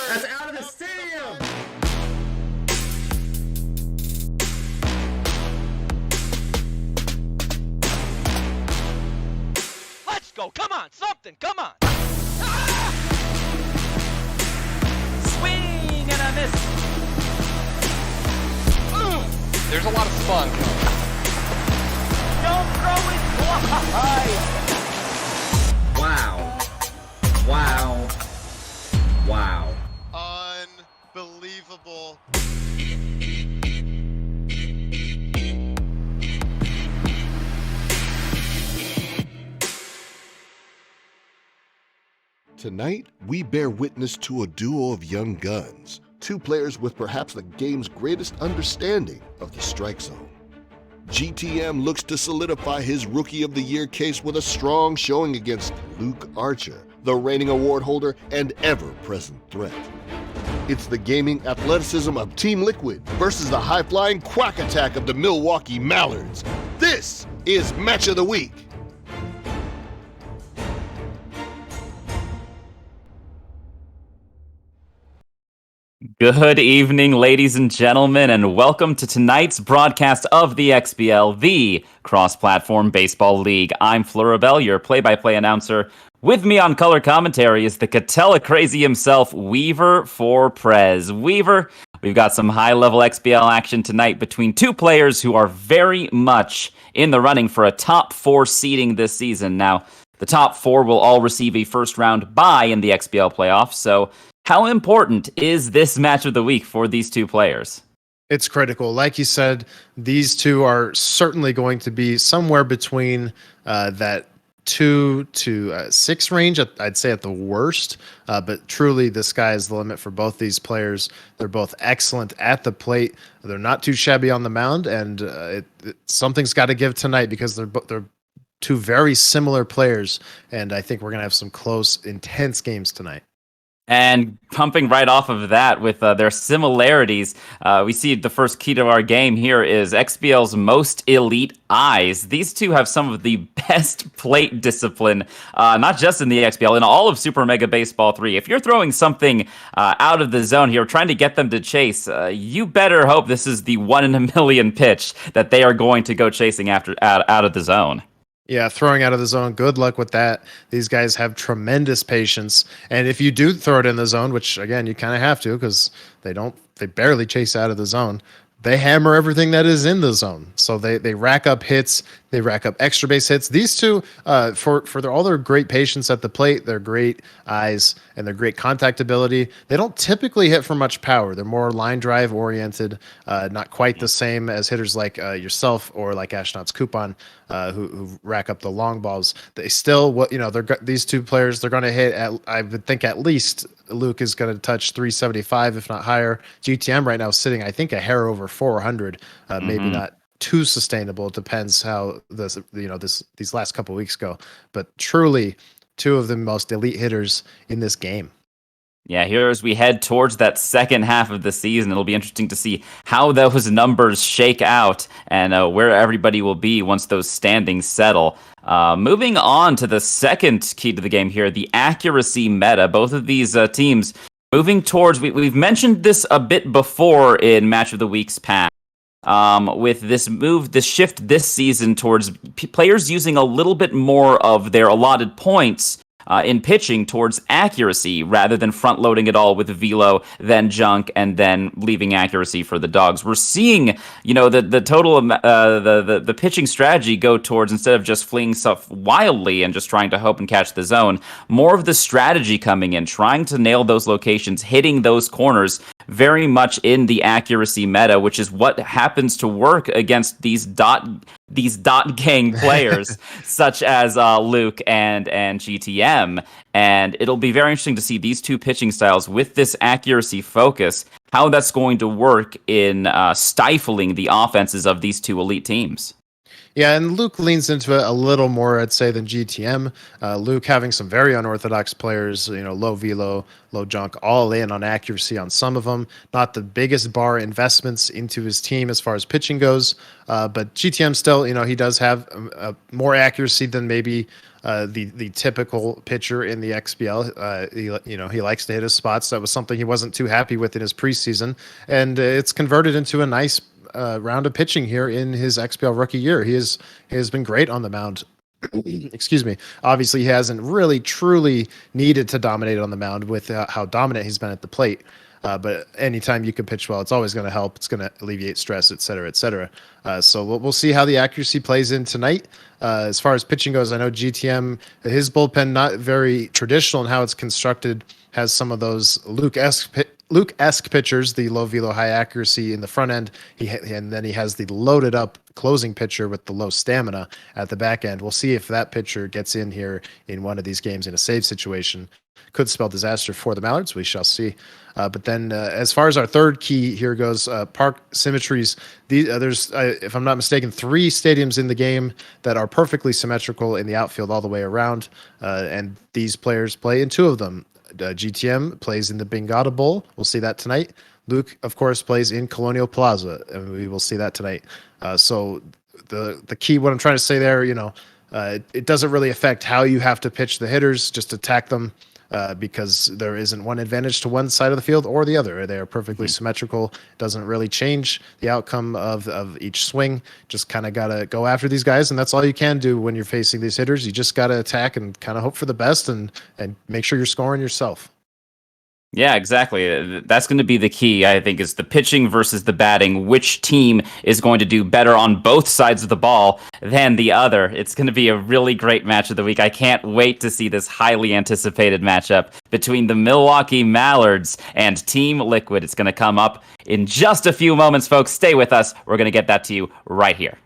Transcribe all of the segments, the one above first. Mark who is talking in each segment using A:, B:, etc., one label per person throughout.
A: That's out of the stadium!
B: Let's go! Come on! Something! Come on! Swing and a miss!
C: There's a lot of spunk.
B: Don't throw it wide!
A: Wow. Wow. Wow.
D: Unbelievable.
E: Tonight, we bear witness to a duo of young guns, two players with perhaps the game's greatest understanding of the strike zone. GTM looks to solidify his Rookie of the Year case with a strong showing against Luke Archer, the reigning award holder and ever-present threat. It's the gaming athleticism of Team Liquid versus the high-flying quack attack of the Milwaukee Mallards. This is Match of the Week.
D: Good evening, ladies and gentlemen, and welcome to tonight's broadcast of the XBL, the Cross-Platform Baseball League. I'm Florabel, your play-by-play announcer. With me on color commentary is the Catella Crazy himself, Weaver for Prez. Weaver, we've got some high-level XBL action tonight between two players who are very much in the running for a top 4 seeding this season. Now, the top 4 will all receive a first-round bye in the XBL playoffs, so how important is this match of the week for these two players?
F: It's critical. Like you said, these two are certainly going to be somewhere between that 2 to 6 range, I'd say at the worst. But truly, the sky is the limit for both these players. They're both excellent at the plate. They're not too shabby on the mound, and something's got to give tonight because they're two very similar players. And I think we're going to have some close, intense games tonight.
D: And pumping right off of that with their similarities, we see the first key to our game here is XBL's most elite eyes. These two have some of the best plate discipline, not just in the XBL, in all of Super Mega Baseball 3. If you're throwing something out of the zone here, trying to get them to chase, you better hope this is the 1 in a million pitch that they are going to go chasing out of the zone.
F: Yeah, throwing out of the zone, good luck with that. These guys have tremendous patience. And if you do throw it in the zone, which again, you kind of have to because they barely chase out of the zone, they hammer everything that is in the zone. So they rack up hits, they rack up extra base hits. These two, for all their great patience at the plate, their great eyes, and their great contact ability, they don't typically hit for much power. They're more line drive oriented, not quite the same as hitters like yourself or like Ashnot's Coupon, who rack up the long balls. They still, these two players, they're going to hit at, I would think at least Luke is going to touch 375, if not higher. GTM right now is sitting, I think, a hair over 400, maybe not too sustainable. It depends how these last couple weeks go, but truly two of the most elite hitters in this game.
D: Yeah, here as we head towards that second half of the season, it'll be interesting to see how those numbers shake out and where everybody will be once those standings settle. Moving on to the second key to the game here, the accuracy meta. Both of these teams moving towards, we've mentioned this a bit before in Match of the Week's past. With this shift this season towards players using a little bit more of their allotted points in pitching towards accuracy rather than front loading it all with velo, then junk, and then leaving accuracy for the dogs. We're seeing, the total the pitching strategy go towards, instead of just fleeing stuff wildly and just trying to hope and catch the zone, more of the strategy coming in, trying to nail those locations, hitting those corners, very much in the accuracy meta, which is what happens to work against these dot gang players such as Luke and GTM. And it'll be very interesting to see these two pitching styles with this accuracy focus, how that's going to work in stifling the offenses of these two elite teams.
F: Yeah, and Luke leans into it a little more, I'd say, than GTM. Luke having some very unorthodox players, low velo, low junk, all in on accuracy on some of them. Not the biggest bar investments into his team as far as pitching goes, but GTM still, he does have more accuracy than maybe the typical pitcher in the XBL. He likes to hit his spots. That was something he wasn't too happy with in his preseason, and it's converted into a nice round of pitching here in his XBL rookie year. He has been great on the mound. Excuse me. Obviously, he hasn't really truly needed to dominate on the mound with how dominant he's been at the plate. But anytime you can pitch well, it's always going to help. It's going to alleviate stress, et cetera, et cetera. So we'll see how the accuracy plays in tonight. As far as pitching goes, I know GTM, his bullpen, not very traditional in how it's constructed, has some of those Luke-esque pitchers, the low velo, high accuracy in the front end, and then he has the loaded up closing pitcher with the low stamina at the back end. We'll see if that pitcher gets in here in one of these games in a save situation. Could spell disaster for the Mallards. We shall see. But then as far as our third key here goes, park symmetries. There's, if I'm not mistaken, 3 stadiums in the game that are perfectly symmetrical in the outfield all the way around. And these players play in 2 of them. GTM plays in the Bingata Bowl. We'll see that tonight. Luke, of course, plays in Colonial Plaza, and we will see that tonight. So the key, what I'm trying to say there, it doesn't really affect how you have to pitch the hitters. Just attack them because there isn't one advantage to one side of the field or the other. They are perfectly symmetrical. Doesn't really change the outcome of each swing. Just kind of got to go after these guys, and that's all you can do when you're facing these hitters. You just got to attack and kind of hope for the best and make sure you're scoring yourself.
D: Yeah, exactly. That's going to be the key, I think, is the pitching versus the batting. Which team is going to do better on both sides of the ball than the other? It's going to be a really great match of the week. I can't wait to see this highly anticipated matchup between the Milwaukee Mallards and Team Liquid. It's going to come up in just a few moments, folks. Stay with us. We're going to get that to you right here.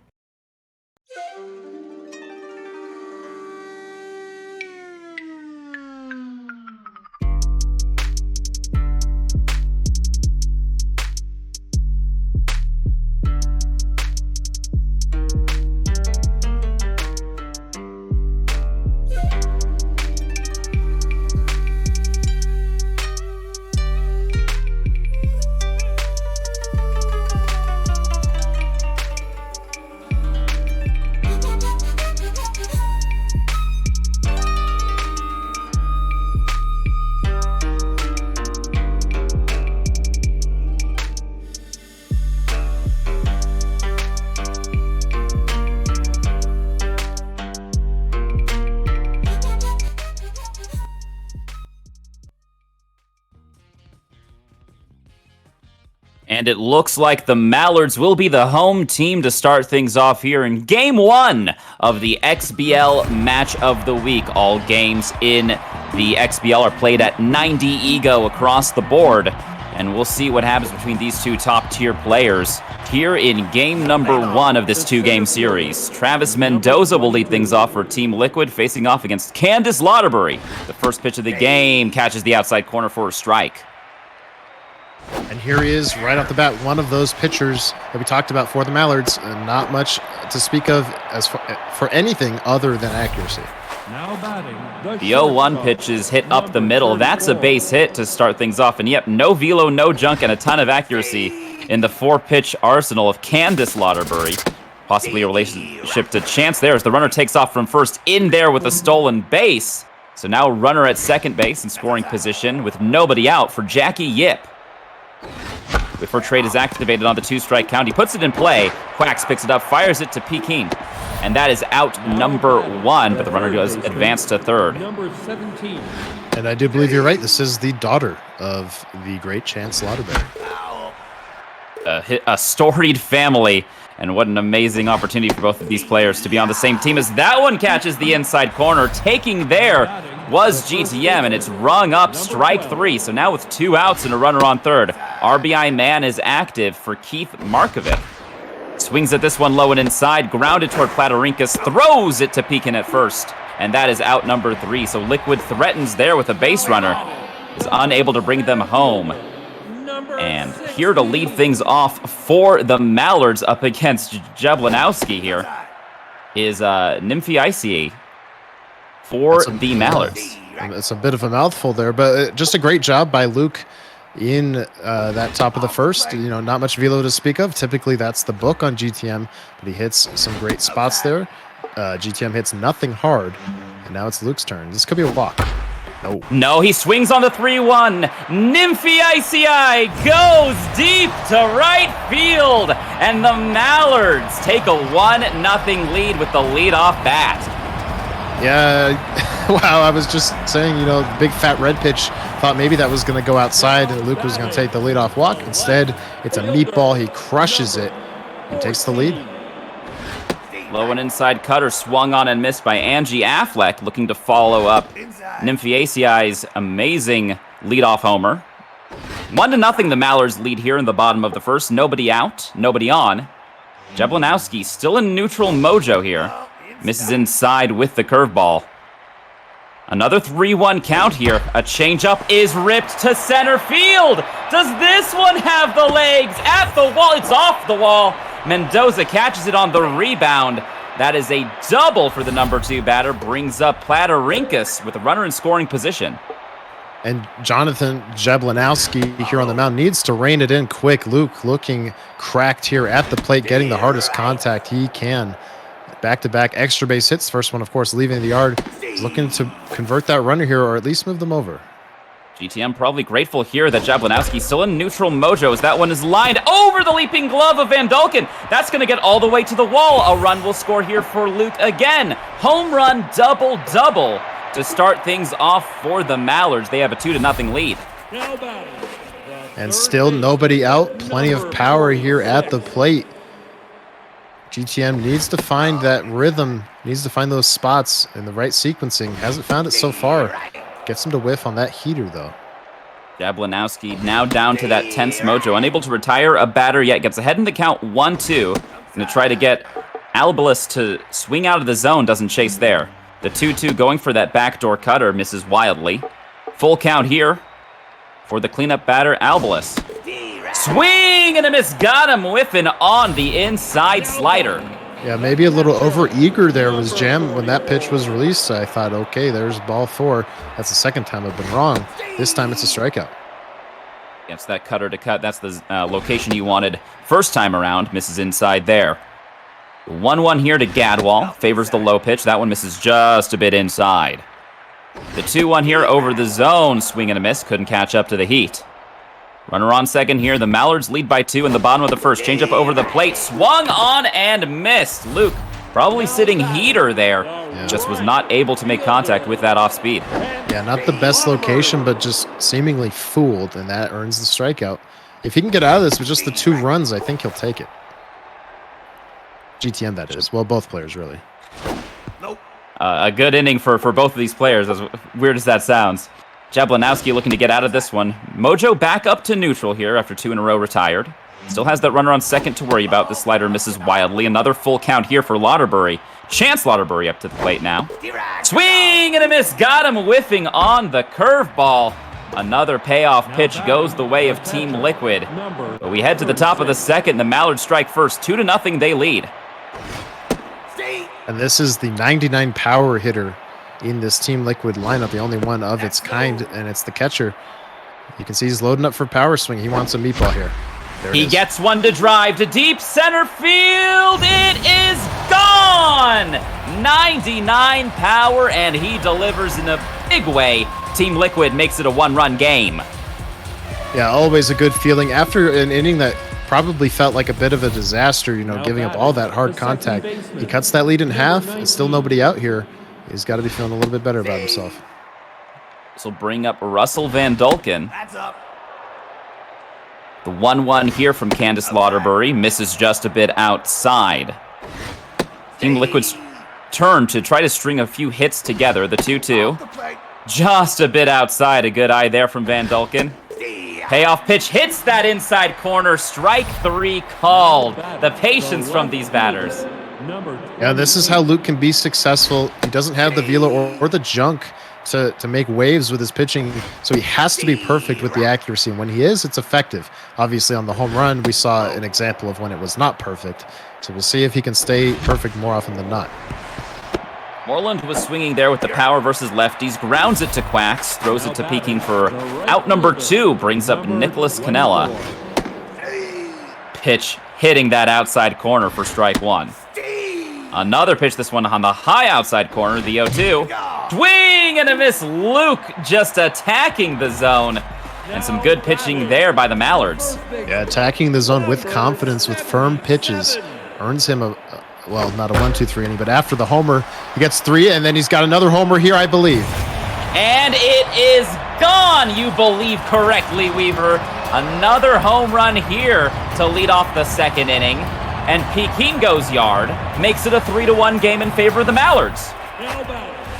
D: And it looks like the Mallards will be the home team to start things off here in Game 1 of the XBL Match of the Week. All games in the XBL are played at 90 ego across the board. And we'll see what happens between these two top-tier players here in game number 1 of this 2-game series. Travis Mendoza will lead things off for Team Liquid, facing off against Candice Lauderbury. The first pitch of the game catches the outside corner for a strike.
F: And here he is right off the bat, one of those pitchers that we talked about for the Mallards. Not much to speak of as for anything other than accuracy.
G: Now batting,
D: the 0-1 pitch is hit up the middle. That's a base hit to start things off. And yep, no velo, no junk, and a ton of accuracy in the 4-pitch arsenal of Candice Lauderbury. Possibly a relationship to Chance there as the runner takes off from first in there with a stolen base. So now runner at second base in scoring position with nobody out for Jackie Yip. Before trade is activated on the 2-strike count, he puts it in play. Quacks picks it up, fires it to Peking. And that is out number 1, but the runner does advance to third.
G: number 17.
F: And I do believe you're right. This is the daughter of the great Chance Lauderbury.
D: A storied family, and what an amazing opportunity for both of these players to be on the same team as that one catches the inside corner. Taking there was GTM, and it's rung up strike 3. So now with 2 outs and a runner on third, RBI man is active for Keith Markovic. Swings at this one low and inside, grounded toward Platorinkas, throws it to Pekin at first, and that is out number 3. So Liquid threatens there with a base runner, is unable to bring them home. And here to lead things off for the Mallards up against Jablanowski here is Nymphiaceae for the Mallards.
F: It's a bit of a mouthful there, but just a great job by Luke in that top of the first. You know, not much velo to speak of. Typically, that's the book on GTM, but he hits some great spots there. GTM hits nothing hard, and now it's Luke's turn. This could be a walk.
D: No, he swings on the 3-1. Nymphiaceae goes deep to right field, and the Mallards take a 1-0 lead with the leadoff bat.
F: Yeah, wow, I was just saying, you know, big fat red pitch. Thought maybe that was going to go outside and Luke was going to take the leadoff walk. Instead, it's a meatball. He crushes it and takes the lead.
D: Low and inside cutter swung on and missed by Angie Affleck, looking to follow up Nymphiaceae's amazing leadoff homer. 1-0 the Mallards lead here in the bottom of the first. Nobody out, nobody on. Jablanowski still in neutral mojo here. Misses inside with the curveball. Another 3-1 count here. A changeup is ripped to center field. Does this one have the legs? At the wall. It's off the wall. Mendoza catches it on the rebound. That is a double for the number 2 batter. Brings up Platorinkas with a runner in scoring position.
F: And Jonathan Jablanowski here on the mound needs to rein it in quick. Luke looking cracked here at the plate, getting the hardest contact he can. Back-to-back extra base hits. First one, of course, leaving the yard He's looking to convert that runner here, or at least move them over.
D: GTM probably grateful here that Jablonowski still in neutral mojo as that one is lined over the leaping glove of Van Dulken. That's going to get all the way to the wall. A run will score here for Luke again. Home run double-double to start things off for the Mallards. They have a 2-0 lead.
F: And still nobody out. Plenty of power here at the plate. GTM needs to find that rhythm, needs to find those spots in the right sequencing. Hasn't found it so far. Gets him to whiff on that heater, though.
D: Jablonowski now down to that tense mojo. Unable to retire a batter yet. Gets ahead in the count 1-2. Going to try to get Albalis to swing out of the zone. Doesn't chase there. The 2-2 going for that backdoor cutter. Misses wildly. Full count here for the cleanup batter, Albalis. Swing and a miss. Got him whiffing on the inside slider.
F: Yeah, maybe a little over-eager there was Jam when that pitch was released. I thought, okay, there's ball 4. That's the second time I've been wrong. This time it's a strikeout.
D: Gets that cutter to cut. That's the location he wanted first time around. Misses inside there. 1-1 here to Gadwall. Favors the low pitch. That one misses just a bit inside. The 2-1 here over the zone. Swing and a miss. Couldn't catch up to the heat. Runner on second here. The Mallards lead by 2 in the bottom of the first. Change up over the plate. Swung on and missed. Luke probably sitting heater there.
F: Yeah.
D: Just was not able to make contact with that off speed.
F: Yeah, not the best location, but just seemingly fooled, and that earns the strikeout. If he can get out of this with just the 2 runs, I think he'll take it. GTM, that is. Well, both players, really.
D: A good inning for both of these players, as weird as that sounds. Jablonowski looking to get out of this one. Mojo back up to neutral here after 2 in a row retired. Still has that runner on second to worry about. The slider misses wildly. Another full count here for Lauterbury. Chance Lauterbury up to the plate now. Swing and a miss. Got him whiffing on the curveball. Another payoff pitch goes the way of Team Liquid. But we head to the top of the second. The Mallards strike first. 2-0 they lead.
F: And this is the 99 power hitter in this Team Liquid lineup, the only one of its kind, and it's the catcher. You can see he's loading up for power swing. He wants a meatball here.
D: He gets one to drive to deep center field. It is gone! 99 power, and he delivers in a big way. Team Liquid makes it a 1-run game.
F: Yeah, always a good feeling. After an inning that probably felt like a bit of a disaster, you know, giving up all that hard contact, he cuts that lead in half. There's still nobody out here. He's got to be feeling a little bit better about himself.
D: This will bring up Russell Van Dulken. The 1-1 here from Candace Lauterbury misses just a bit outside. Team Liquid's turn to try to string a few hits together. The 2-2. Just a bit outside. A good eye there from Van Dulken. Payoff pitch hits that inside corner. Strike 3 called. The patience from these batters.
F: Yeah, this is how Luke can be successful. He doesn't have the velo or the junk to make waves with his pitching, so he has to be perfect with the accuracy. And when he is, it's effective. Obviously, on the home run, we saw an example of when it was not perfect. So we'll see if he can stay perfect more often than not.
D: Moreland was swinging there with the power versus lefties, grounds it to Quacks, throws it to Peking for out number 2, brings up Nicholas Canella. Pitch hitting that outside corner for strike 1. Another pitch, this one on the high outside corner, the 0-2. Swing and a miss. Luke just attacking the zone. And some good pitching there by the Mallards.
F: Yeah, attacking the zone with confidence, with firm pitches, earns him a well, not a 1-2-3 inning, but after the homer, he gets 3, and then he's got another homer here, I believe.
D: And it is gone, you believe correctly, Weaver. Another home run here to lead off the second inning. And Peking goes yard, makes it a 3-1 game in favor of the Mallards.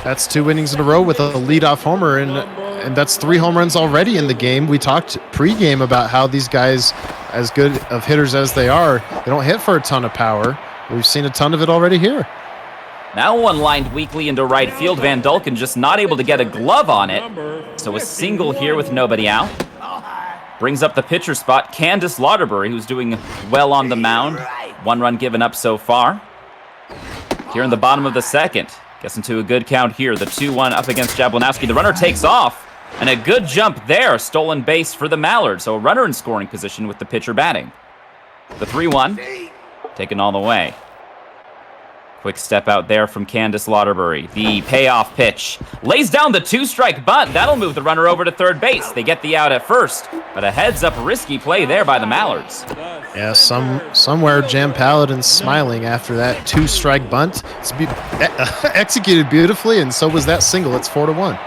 F: That's 2 innings in a row with a leadoff homer, and that's 3 home runs already in the game. We talked pregame about how these guys, as good of hitters as they are, they don't hit for a ton of power. We've seen a ton of it already here.
D: Now one lined weakly into right field. Van Dulken just not able to get a glove on it. So a single here with nobody out. Brings up the pitcher spot, Candace Lauterbury, who's doing well on the mound. 1 run given up so far. Here in the bottom of the second. Gets into a good count here. The 2-1 up against Jablonowski. The runner takes off. And a good jump there. Stolen base for the Mallards. So a runner in scoring position with the pitcher batting. The 3-1. Taken all the way. Quick step out there from Candace Lauderbury. The payoff pitch. Lays down the 2-strike bunt. That'll move the runner over to third base. They get the out at first, but a heads-up risky play there by the Mallards.
F: Yeah, somewhere Jam Paladin's smiling after that 2-strike bunt. It's executed beautifully, and so was that single. It's 4-1.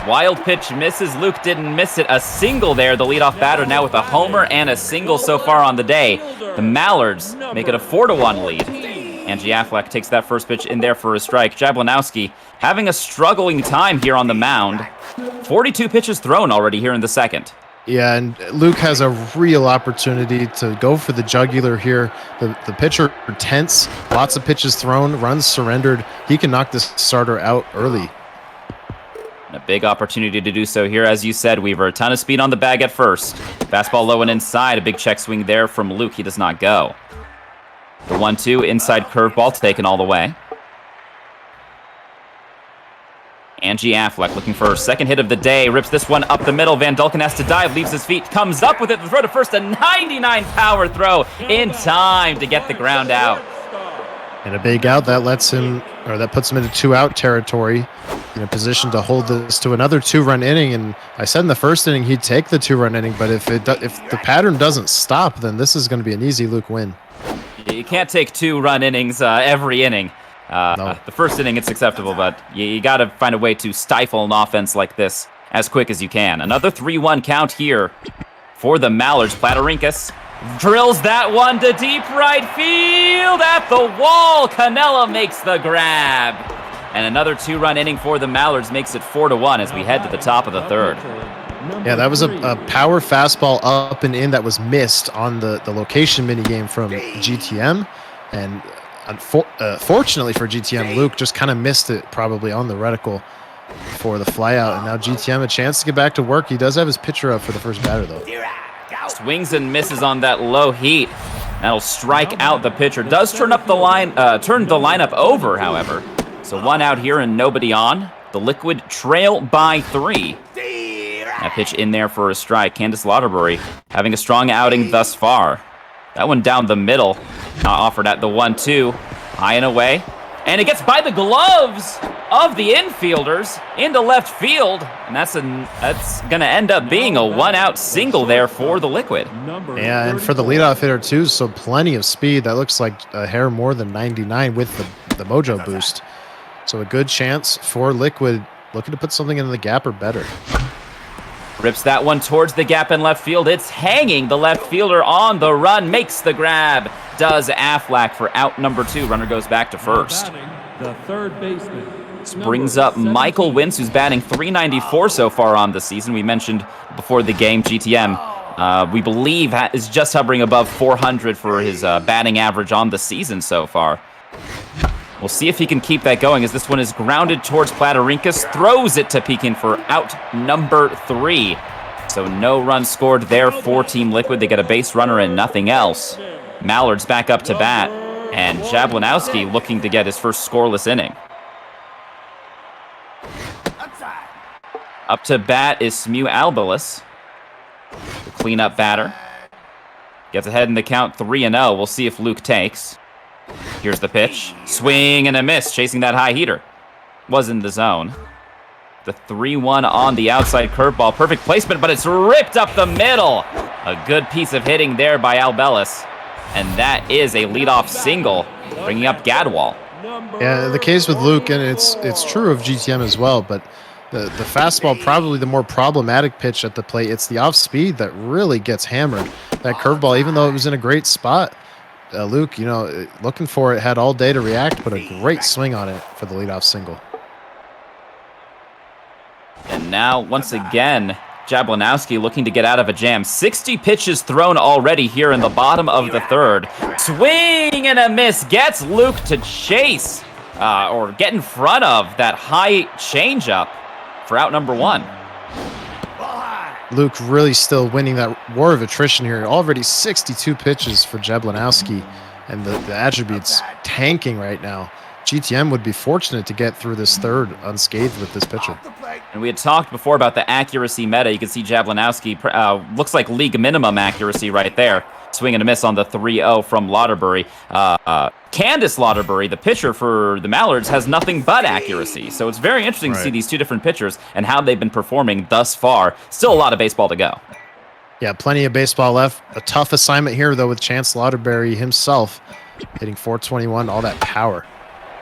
D: Wild pitch misses. Luke didn't miss it. A single there. The leadoff batter now with a homer and a single so far on the day. The Mallards make it a 4-1 lead. Angie Affleck takes that first pitch in there for a strike. Jablonowski having a struggling time here on the mound. 42 pitches thrown already here in the second.
F: Yeah, and Luke has a real opportunity to go for the jugular here. The pitcher tense, lots of pitches thrown, runs surrendered. He can knock this starter out early.
D: And a big opportunity to do so here, as you said, Weaver. A ton of speed on the bag at first. Fastball low and inside. A big check swing there from Luke. He does not go. The 1-2 inside curveball taken all the way. Angie Affleck looking for her second hit of the day. Rips this one up the middle. Van Dulken has to dive, leaves his feet, comes up with it. The throw to first, a 99 power throw in time to get the ground out.
F: And a big out that lets him, or that puts him into 2-out territory, in a position to hold this to another 2-run inning. And I said in the first inning he'd take the 2-run inning, but if the pattern doesn't stop, then this is going to be an easy Luke win.
D: You can't take 2-run innings every inning.
F: No.
D: The first inning, it's acceptable, but you got to find a way to stifle an offense like this as quick as you can. Another 3-1 count here for the Mallards. Platerinkas drills that one to deep right field at the wall. Canella makes the grab. And another 2-run inning for the Mallards makes it 4-1 as we head to the top of the third.
F: Yeah, that was a power fastball up and in that was missed on the location minigame from GTM. And fortunately for GTM, Luke just kind of missed it probably on the reticle for the flyout. And now GTM a chance to get back to work. He does have his pitcher up for the first batter, though.
D: Swings and misses on that low heat. That'll strike out the pitcher. Does turn up the line, turn the lineup over, however. So 1 out here and nobody on. The Liquid trail by 3. That pitch in there for a strike. Candace Lauderbury having a strong outing thus far. That one down the middle. Not offered at the 1-2. High and away. And it gets by the gloves of the infielders into left field. And that's going to end up being a 1-out single there for the Liquid.
F: Yeah, and for the leadoff hitter, too, so plenty of speed. That looks like a hair more than 99 with the mojo boost. So a good chance for Liquid looking to put something into the gap or better.
D: Rips that one towards the gap in left field. It's hanging. The left fielder on the run makes the grab. Does Affleck for out number 2. Runner goes back to first.
G: The third baseman.
D: This brings up Michael Wintz, who's batting .394 so far on the season. We mentioned before the game, GTM, we believe, is just hovering above 400 for his batting average on the season so far. We'll see if he can keep that going as this one is grounded towards Platerinkas. Throws it to Pekin for out number 3. So no run scored there for Team Liquid. They get a base runner and nothing else. Mallards back up to bat. And Jablonowski looking to get his first scoreless inning. Up to bat is Smew Albalis, the cleanup batter. Gets ahead in the count 3-0. We'll see if Luke takes. Here's the pitch. Swing and a miss, chasing that high heater. Was in the zone. The 3-1 on the outside curveball. Perfect placement, but it's ripped up the middle. A good piece of hitting there by Albelis. And that is a leadoff single, bringing up Gadwall.
F: Yeah, the case with Luke, and it's true of GTM as well, but the fastball, probably the more problematic pitch at the plate. It's the off-speed that really gets hammered. That curveball, even though it was in a great spot, Luke, looking for it, had all day to react, but a great swing on it for the leadoff single.
D: And now, once again, Jablonowski looking to get out of a jam. 60 pitches thrown already here in the bottom of the third. Swing and a miss gets Luke to chase, or get in front of that high changeup for out number 1.
F: Luke really still winning that war of attrition here. Already 62 pitches for Jablonowski, and the attributes tanking right now. GTM would be fortunate to get through this third unscathed with this pitcher.
D: And we had talked before about the accuracy meta. You can see Jablonowski looks like league minimum accuracy right there. Swing and a miss on the 3-0 from Lauderbury. Candace Lauderbury, the pitcher for the Mallards, has nothing but accuracy. So it's very interesting to see these two different pitchers and how they've been performing thus far. Still a lot of baseball to go.
F: Yeah, plenty of baseball left. A tough assignment here, though, with Chance Lauderbury himself hitting 421, all that power.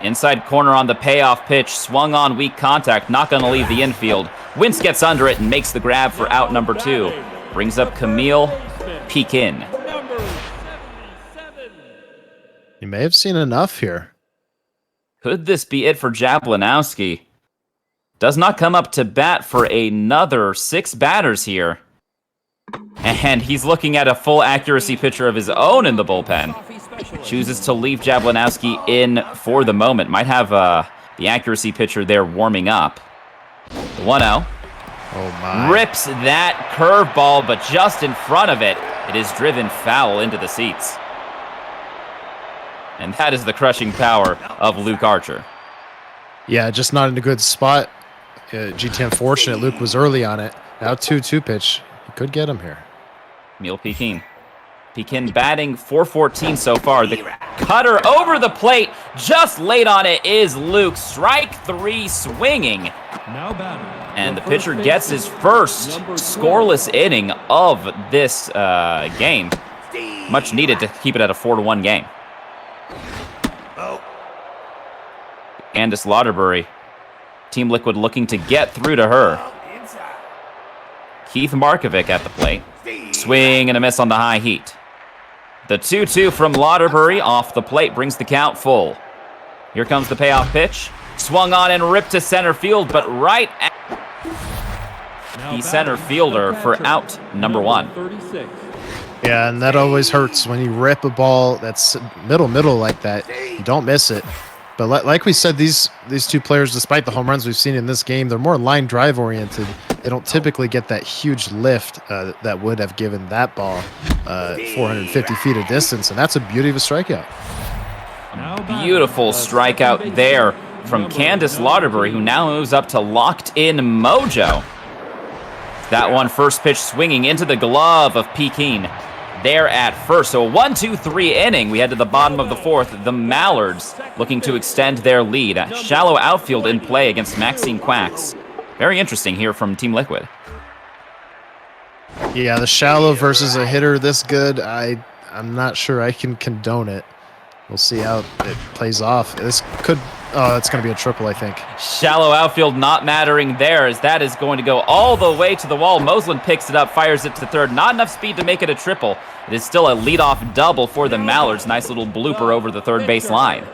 D: Inside corner on the payoff pitch, swung on, weak contact, not going to leave the infield. Wentz gets under it and makes the grab for out number 2. Brings up Camille Pekin.
F: You may have seen enough here.
D: Could this be it for Jablanowski? Does not come up to bat for another 6 batters here. And he's looking at a full accuracy pitcher of his own in the bullpen. Chooses to leave Jablanowski in for the moment. Might have the accuracy pitcher there warming up. The 1-0.
F: Oh my.
D: Rips that curveball, but just in front of it, it is driven foul into the seats. And that is the crushing power of Luke Archer.
F: Yeah, just not in a good spot. GTM fortunate. Luke was early on it. Now 2-2 pitch. He could get him here.
D: Camille Pekin. Pekin batting .414 so far. The cutter over the plate, just late on it is Luke. Strike 3 swinging.
G: Now batting.
D: And the pitcher gets his first scoreless inning of this game. Much needed to keep it at a 4-1 game. Candace Lauderbury. Team Liquid looking to get through to her. Keith Markovic at the plate. Swing and a miss on the high heat. The 2-2 from Lauderbury off the plate brings the count full. Here comes the payoff pitch. Swung on and ripped to center field, but right at the center fielder for out number 1.
F: Yeah, and that always hurts when you rip a ball that's middle like that. You don't miss it. But like we said, these two players, despite the home runs we've seen in this game, they're more line drive oriented. They don't typically get that huge lift that would have given that ball 450 feet of distance, and that's a beauty of a strikeout.
D: Beautiful strikeout there from Candace Lauderbury, who now moves up to locked in Mojo. That one first pitch swinging into the glove of Pekin there at first. So a 1-2-3 inning. We head to the bottom of the 4th. The Mallards looking to extend their lead. Shallow outfield in play against Maxine Quacks. Very interesting here from Team Liquid.
F: Yeah, the shallow versus a hitter this good, I'm not sure I can condone it. We'll see how it plays off. This could... Oh, it's going to be a triple, I think.
D: Shallow outfield not mattering there, as that is going to go all the way to the wall. Moslin picks it up, fires it to third. Not enough speed to make it a triple. It is still a leadoff double for the Mallards. Nice little blooper over the third base line.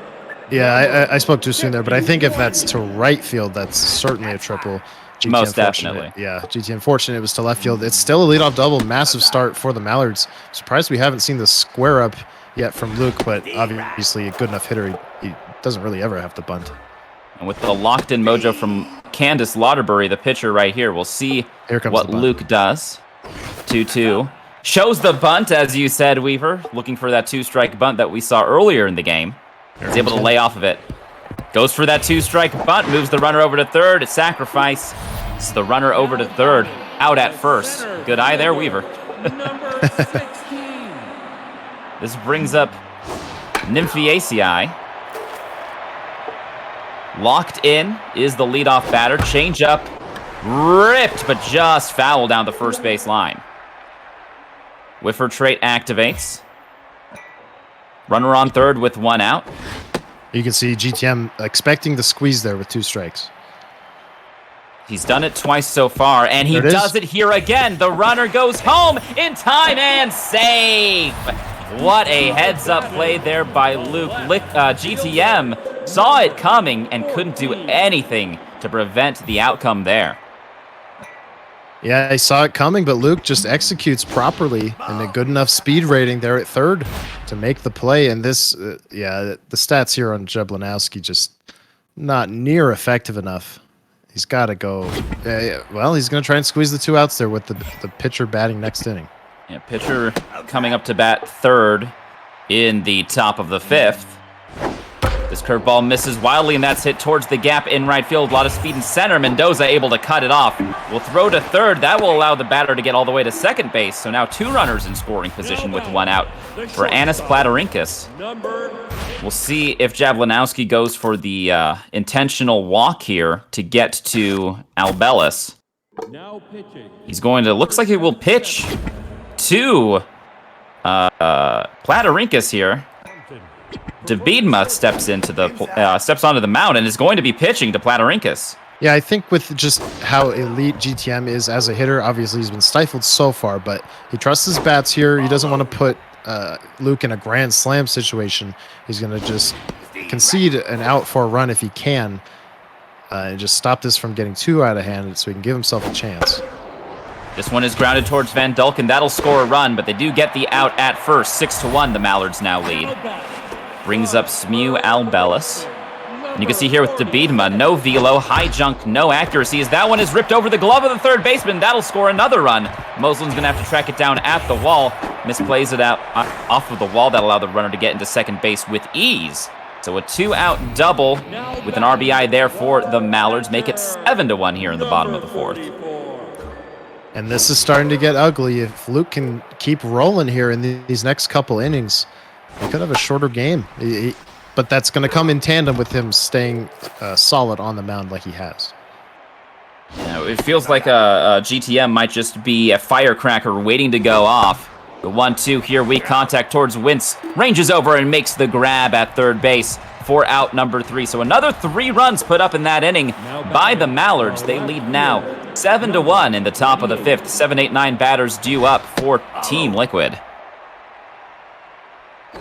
F: Yeah, I spoke too soon there, but I think if that's to right field, that's certainly a triple. GTM
D: Most
F: fortunate.
D: definitely.
F: Yeah, GTM fortunate it was to left field. It's still a leadoff double. Massive start for the Mallards. Surprised we haven't seen the square up yet from Luke, but obviously a good enough hitter. He doesn't really ever have to bunt.
D: And with the locked-in mojo from Candace Lauderbury, the pitcher right here, we'll see what Luke does. 2-2. Shows the bunt, as you said, Weaver. Looking for that 2-strike bunt that we saw earlier in the game. He's able to lay off of it. Goes for that 2-strike bunt, moves the runner over to third. A sacrifice. It's the runner over to third, out at first. Good eye there, Weaver. This brings up Nymphiaceae. Locked in is the leadoff batter. Change up, ripped, but just foul down the first base line. Whiffer trait activates. Runner on third with 1 out.
F: You can see GTM expecting the squeeze there with 2 strikes.
D: He's done it twice so far, and he does it here again. The runner goes home in time and safe. What a heads-up play there by Luke. GTM saw it coming and couldn't do anything to prevent the outcome there.
F: Yeah, I saw it coming, but Luke just executes properly and a good enough speed rating there at third to make the play. And this, the stats here on Jablanowski just not near effective enough. He's got to go. Well, he's going to try and squeeze the 2 outs there with the pitcher batting next inning.
D: Yeah, pitcher coming up to bat third in the top of the 5th. This curveball misses wildly, and that's hit towards the gap in right field. A lot of speed in center. Mendoza able to cut it off. Will throw to third. That will allow the batter to get all the way to second base. So now 2 runners in scoring position with 1 out for Anis Platerinkas. We'll see if Javlinowski goes for the intentional walk here to get to Albelis.
G: Now pitching.
D: He's going to, looks like he will pitch to Platerinkas here. Davidma steps onto the mound and is going to be pitching to Platerinkas.
F: Yeah, I think with just how elite GTM is as a hitter, obviously he's been stifled so far, but he trusts his bats here. He doesn't want to put Luke in a grand slam situation. He's going to just concede an out for a run if he can, and just stop this from getting too out of hand so he can give himself a chance.
D: This one is grounded towards Van Dulken. That'll score a run, but they do get the out at first. 6-1, the Mallards now lead. Brings up Smew Albelis. And you can see here with Davidma, no velo, high junk, no accuracy, as that one is ripped over the glove of the third baseman. That'll score another run. Moslin's going to have to track it down at the wall. Misplays it out off of the wall. That'll allow the runner to get into second base with ease. So a 2-out double with an RBI there for the Mallards. Make it 7-1 here in the bottom of the 4th.
F: And this is starting to get ugly. If Luke can keep rolling here in these next couple innings, he could have a shorter game. But that's going to come in tandem with him staying solid on the mound like he has.
D: Yeah, it feels like a GTM might just be a firecracker waiting to go off. The 1-2 here, weak contact towards Wentz. Ranges over and makes the grab at third base for out number 3. So another 3 runs put up in that inning by the Mallards. They lead now 7-1 in the top of the 5th. 7, 8, 9 batters due up for Team Liquid.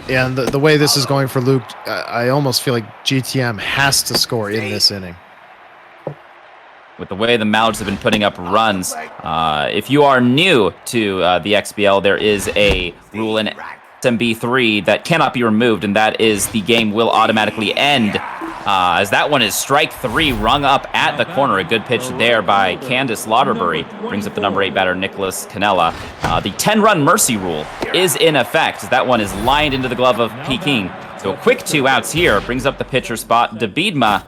F: Yeah, and the way this is going for Luke, I almost feel like GTM has to score in this inning.
D: With the way the Mallards have been putting up runs, if you are new to the XBL, there is a rule in SMB3 that cannot be removed, and that is the game will automatically end. As that one is strike 3 rung up at the corner. A good pitch there by Candace Lauderbury. Brings up the number 8 batter, Nicholas Canella. The 10-run mercy rule is in effect. That one is lined into the glove of Peking. So a quick 2 outs here. Brings up the pitcher spot. Davidma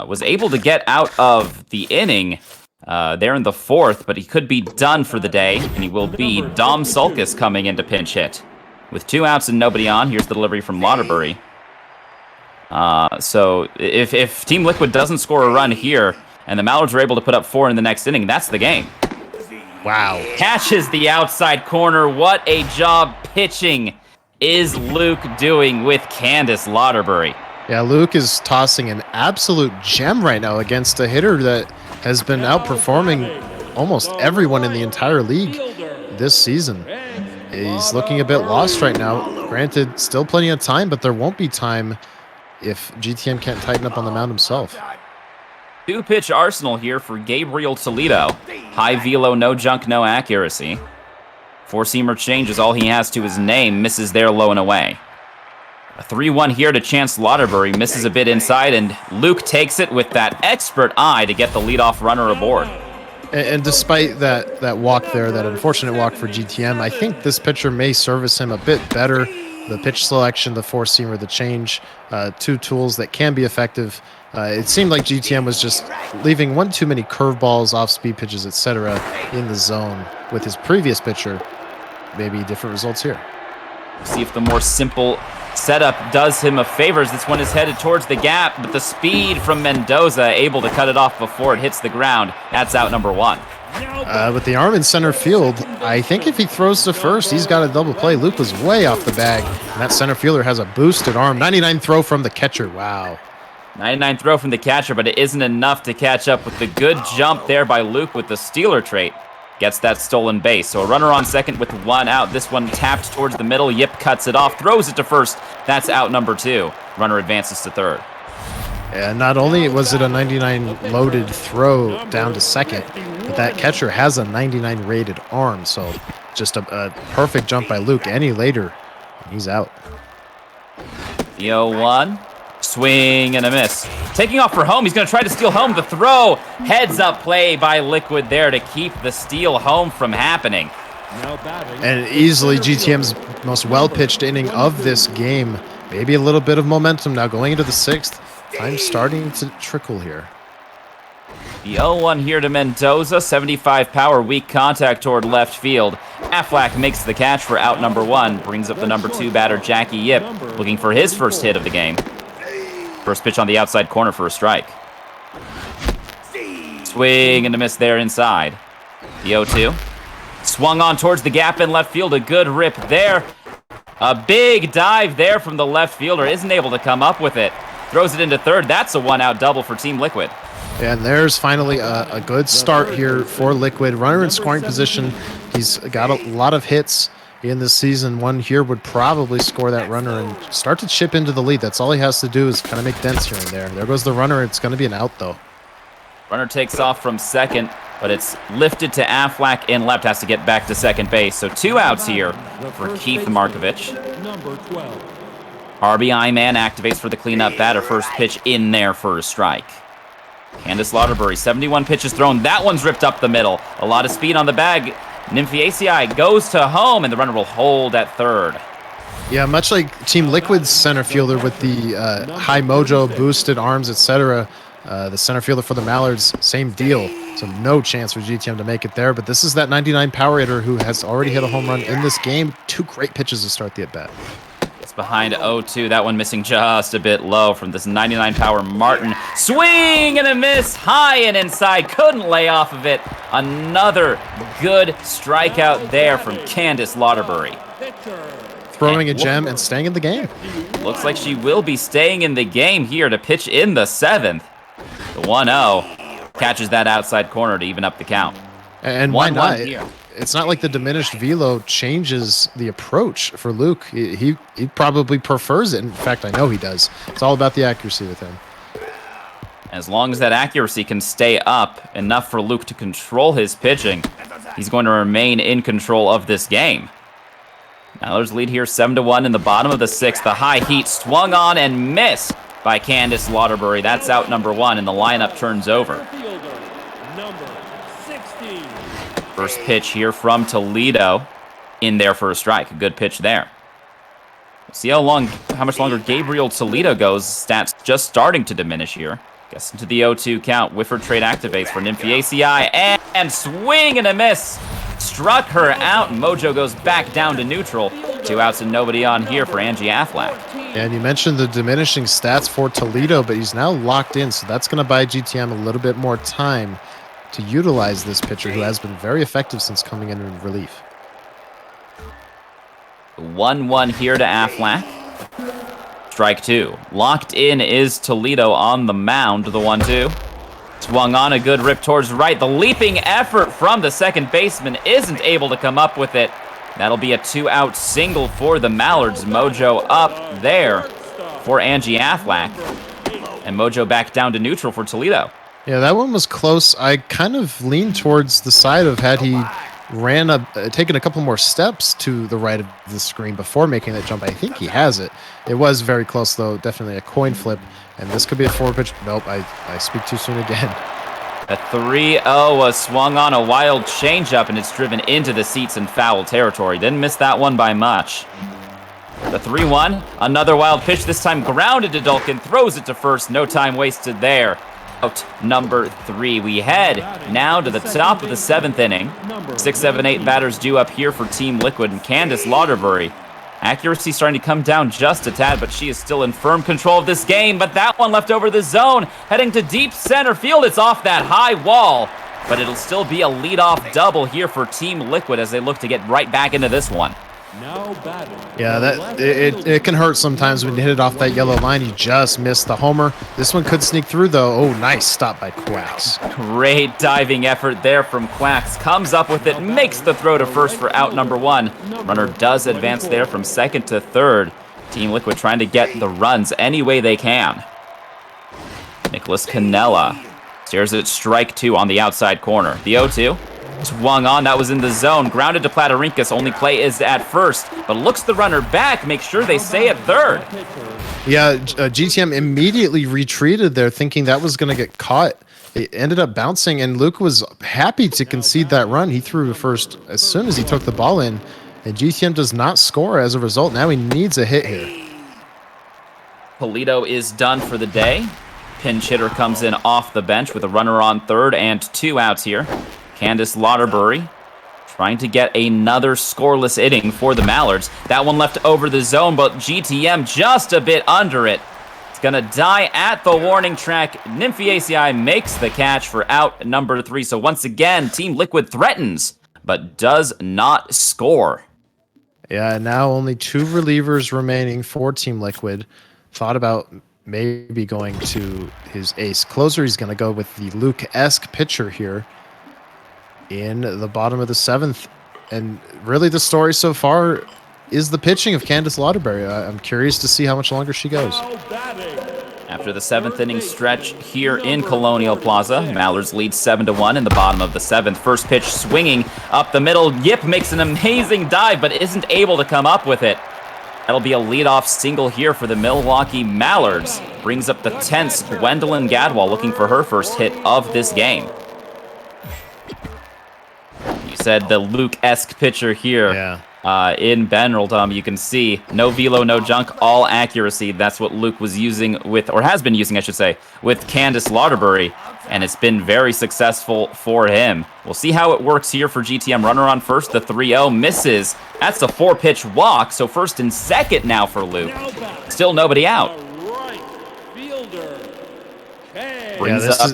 D: was able to get out of the inning there in the 4th, but he could be done for the day, and he will be. Dom Sulkus coming in to pinch hit. With 2 outs and nobody on, here's the delivery from Lauderbury. So if Team Liquid doesn't score a run here, and the Mallards are able to put up 4 in the next inning, that's the game.
F: Wow.
D: Catches the outside corner. What a job pitching is Luke doing with Candace Lauderbury.
F: Yeah, Luke is tossing an absolute gem right now against a hitter that has been outperforming almost everyone in the entire league this season. He's looking a bit lost right now. Granted, still plenty of time, but there won't be time if GTM can't tighten up on the mound himself.
D: 2-pitch arsenal here for Gabriel Toledo. High velo, no junk, no accuracy. 4-seamer change is all he has to his name. Misses there low and away. A 3-1 here to Chance Lauderbury. Misses a bit inside, and Luke takes it with that expert eye to get the leadoff runner aboard.
F: And despite that walk there, that unfortunate walk for GTM, I think this pitcher may service him a bit better. The pitch selection, the 4-seamer, the change, 2 tools that can be effective. It seemed like GTM was just leaving one too many curveballs, off-speed pitches, etc. in the zone with his previous pitcher. Maybe different results here.
D: See if the more simple setup does him a favor, as this one is headed towards the gap, but the speed from Mendoza able to cut it off before it hits the ground. That's out number 1.
F: With the arm in center field, I think if he throws to first, he's got a double play. Luke was way off the bag, and that center fielder has a boosted arm. 99 throw from the catcher. Wow.
D: 99 throw from the catcher, but it isn't enough to catch up with the good jump there by Luke with the stealer trait. Gets that stolen base. So a runner on second with 1 out. This one tapped towards the middle. Yip cuts it off, throws it to first. That's out number 2. Runner advances to third.
F: And not only was it a 99 loaded throw down to second, but that catcher has a 99 rated arm. So just a perfect jump by Luke. Any later, he's out.
D: The 0-1. Swing and a miss. Taking off for home. He's going to try to steal home. The throw. Heads up play by Liquid there to keep the steal home from happening.
F: And easily GTM's most well-pitched inning of this game. maybe a little bit of momentum now going into the 6th. Time starting to trickle here.
D: The 0-1 here to Mendoza. 75 power, weak contact toward left field. Aflac makes the catch for out number 1. Brings up the number 2 batter, Jackie Yip, looking for his first hit of the game. First pitch on the outside corner for a strike. Swing and a miss there inside. The 0-2. Swung on towards the gap in left field. A good rip there. A big dive there from the left fielder. Isn't able to come up with it. Throws it into third. That's a one-out double for Team Liquid.
F: And there's finally a good start here for Liquid. Runner in scoring position. He's got a lot of hits in this season. One here would probably score that runner and start to chip into the lead. That's all he has to do is kind of make dents here and there. There goes the runner. It's going to be an out, though.
D: Runner takes off from second, but it's lifted to Aflac in left. Has to get back to second base. So 2 outs here for Keith Markovich.
G: Number 12.
D: RBI man activates for the cleanup batter. First pitch in there for a strike. Candace Lauderbury, 71 pitches thrown. That one's ripped up the middle. A lot of speed on the bag. Nymphiaceae goes to home, and the runner will hold at third.
F: Yeah, much like Team Liquid's center fielder with the high mojo, boosted arms, etc. The center fielder for the Mallards, same deal. So no chance for GTM to make it there. But this is that 99 power hitter who has already hit a home run in this game. 2 great pitches to start the at-bat.
D: It's behind 0-2. That one missing just a bit low from this 99 power Martin. Swing and a miss. High and inside. Couldn't lay off of it. Another good strikeout there from Candace Lauderbury.
F: Throwing a gem and staying in the game.
D: Looks like she will be staying in the game here to pitch in the 7th. The 1-0 catches that outside corner to even up the count.
F: And why not?
D: Here.
F: It's not like the diminished velo changes the approach for Luke. He probably prefers it. In fact, I know he does. It's all about the accuracy with him.
D: As long as that accuracy can stay up enough for Luke to control his pitching, he's going to remain in control of this game. Mallards lead here 7-1 in the bottom of the 6th. The high heat swung on and missed by Candace Lauderbury. That's out number 1, and the lineup turns over. First pitch here from Toledo in there for a strike. A good pitch there. We'll see how much longer Gabriel Toledo goes. Stats just starting to diminish here. Gets into the 0-2 count. Whiffer trade activates for Nymphiaceae and swing and a miss. Struck her out. Mojo goes back down to neutral. 2 outs and nobody on here for Angie Aflac.
F: And you mentioned the diminishing stats for Toledo, but he's now locked in, so that's going to buy GTM a little bit more time to utilize this pitcher who has been very effective since coming in relief.
D: 1-1 here to Aflac. Strike 2. Locked in is Toledo on the mound. The 1-2. Swung on, a good rip towards right. The leaping effort from the second baseman isn't able to come up with it. That'll be a 2-out single for the Mallards. Mojo up there for Angie Aflac. And Mojo back down to neutral for Toledo.
F: Yeah, that one was close. I kind of leaned towards the side of had he taken a couple more steps to the right of the screen before making that jump. I think he has it. It was very close, though. Definitely a coin flip. And this could be a 4-pitch. Nope, I speak too soon again.
D: A 3-0 was swung on, a wild changeup, and it's driven into the seats in foul territory. Didn't miss that one by much. The 3-1, another wild pitch, this time grounded to Dulkin, throws it to first. No time wasted there. Out number 3. We head now to the top of the 7th inning. 6, 7, 8 batters due up here for Team Liquid, and Candace Lauderbury. Accuracy starting to come down just a tad, but she is still in firm control of this game. But that one left over the zone, heading to deep center field. It's off that high wall, but it'll still be a leadoff double here for Team Liquid as they look to get right back into this one.
F: Yeah, it can hurt sometimes when you hit it off that yellow line. You just missed the homer. This one could sneak through, though. Oh, nice stop by Quacks.
D: Great diving effort there from Quacks. Comes up with it, makes the throw to first for out number 1. Runner does advance there from second to third. Team Liquid trying to get the runs any way they can. Nicholas Canella stares at strike 2 on the outside corner. The 0-2. Swung on, that was in the zone. Grounded to Platarinkas. Only play is at first, but looks the runner back. Make sure they stay at third.
F: Yeah, GTM immediately retreated there, thinking that was going to get caught. It ended up bouncing, and Luke was happy to concede that run. He threw to first as soon as he took the ball in, and GTM does not score as a result. Now he needs a hit here.
D: Polito is done for the day. Pinch hitter comes in off the bench with a runner on third and 2 outs here. Candace Lauderbury trying to get another scoreless inning for the Mallards. That one left over the zone, but GTM just a bit under it. It's going to die at the warning track. Nymphaceae makes the catch for out number 3. So once again, Team Liquid threatens, but does not score.
F: Yeah, now only 2 relievers remaining for Team Liquid. Thought about maybe going to his ace closer. He's going to go with the Luke-esque pitcher here in the bottom of the 7th. And really the story so far is the pitching of Candace Lauderbury. I'm curious to see how much longer she goes.
D: After the 7th inning stretch here in Colonial Plaza, Mallards lead 7-1 in the bottom of the 7th. First pitch swinging up the middle. Yip makes an amazing dive, but isn't able to come up with it. That'll be a leadoff single here for the Milwaukee Mallards. Brings up the tense Gwendolyn Gadwall looking for her first hit of this game. You said the Luke-esque pitcher here.
F: Yeah.
D: In Benraldum, you can see no velo, no junk, all accuracy. That's what Luke was using with, or has been using, I should say, with Candace Lauderbury, and it's been very successful for him. We'll see how it works here for GTM. Runner on first, the 3-0 misses. That's a 4-pitch walk, so first and second now for Luke. Still nobody out. Brings up.